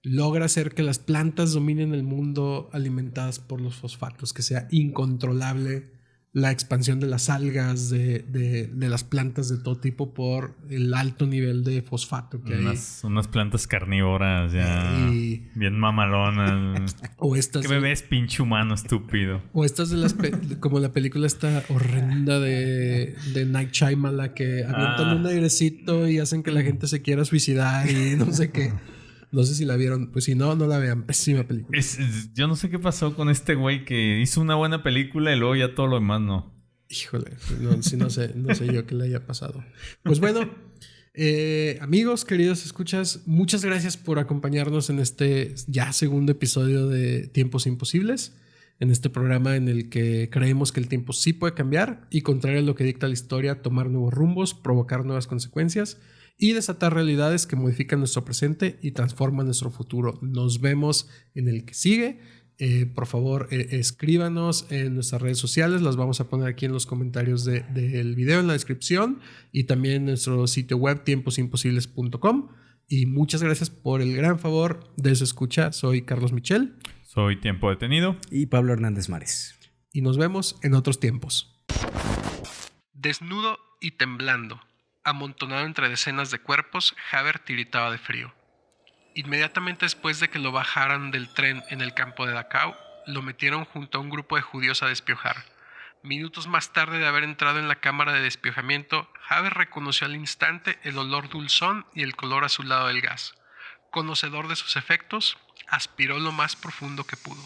Speaker 1: logra hacer que las plantas dominen el mundo alimentadas por los fosfatos? Que sea incontrolable la expansión de las algas, de las plantas de todo tipo por el alto nivel de fosfato que hay.
Speaker 2: Unas plantas carnívoras ya bien mamalonas.
Speaker 1: O estas...
Speaker 2: ¿Qué bebés, pinche humano estúpido?
Speaker 1: O estas de como la película esta horrenda de Night Shyamalan, que avientan un airecito y hacen que la gente se quiera suicidar y no sé qué. No sé si la vieron. Pues si no, no la vean. Pésima película.
Speaker 2: Yo no sé qué pasó con este güey que hizo una buena película y luego ya todo lo demás no.
Speaker 1: Híjole, no sé yo qué le haya pasado. Pues bueno, amigos, queridos escuchas, muchas gracias por acompañarnos en este ya segundo episodio de Tiempos Imposibles. En este programa en el que creemos que el tiempo sí puede cambiar y, contrario a lo que dicta la historia, tomar nuevos rumbos, provocar nuevas consecuencias y desatar realidades que modifican nuestro presente y transforman nuestro futuro. Nos vemos en el que sigue. Por favor, escríbanos en nuestras redes sociales. Las vamos a poner aquí en los comentarios del video, en la descripción, y también en nuestro sitio web tiemposimposibles.com. Y muchas gracias por el gran favor de su escucha. Soy Carlos Michel.
Speaker 2: Soy Tiempo Detenido.
Speaker 3: Y Pablo Hernández Mares.
Speaker 1: Y nos vemos en otros tiempos. Desnudo y temblando, amontonado entre decenas de cuerpos, Haber tiritaba de frío. Inmediatamente después de que lo bajaran del tren en el campo de Dachau, lo metieron junto a un grupo de judíos a despiojar. Minutos más tarde de haber entrado en la cámara de despiojamiento, Haber reconoció al instante el olor dulzón y el color azulado del gas. Conocedor de sus efectos, aspiró lo más profundo que pudo.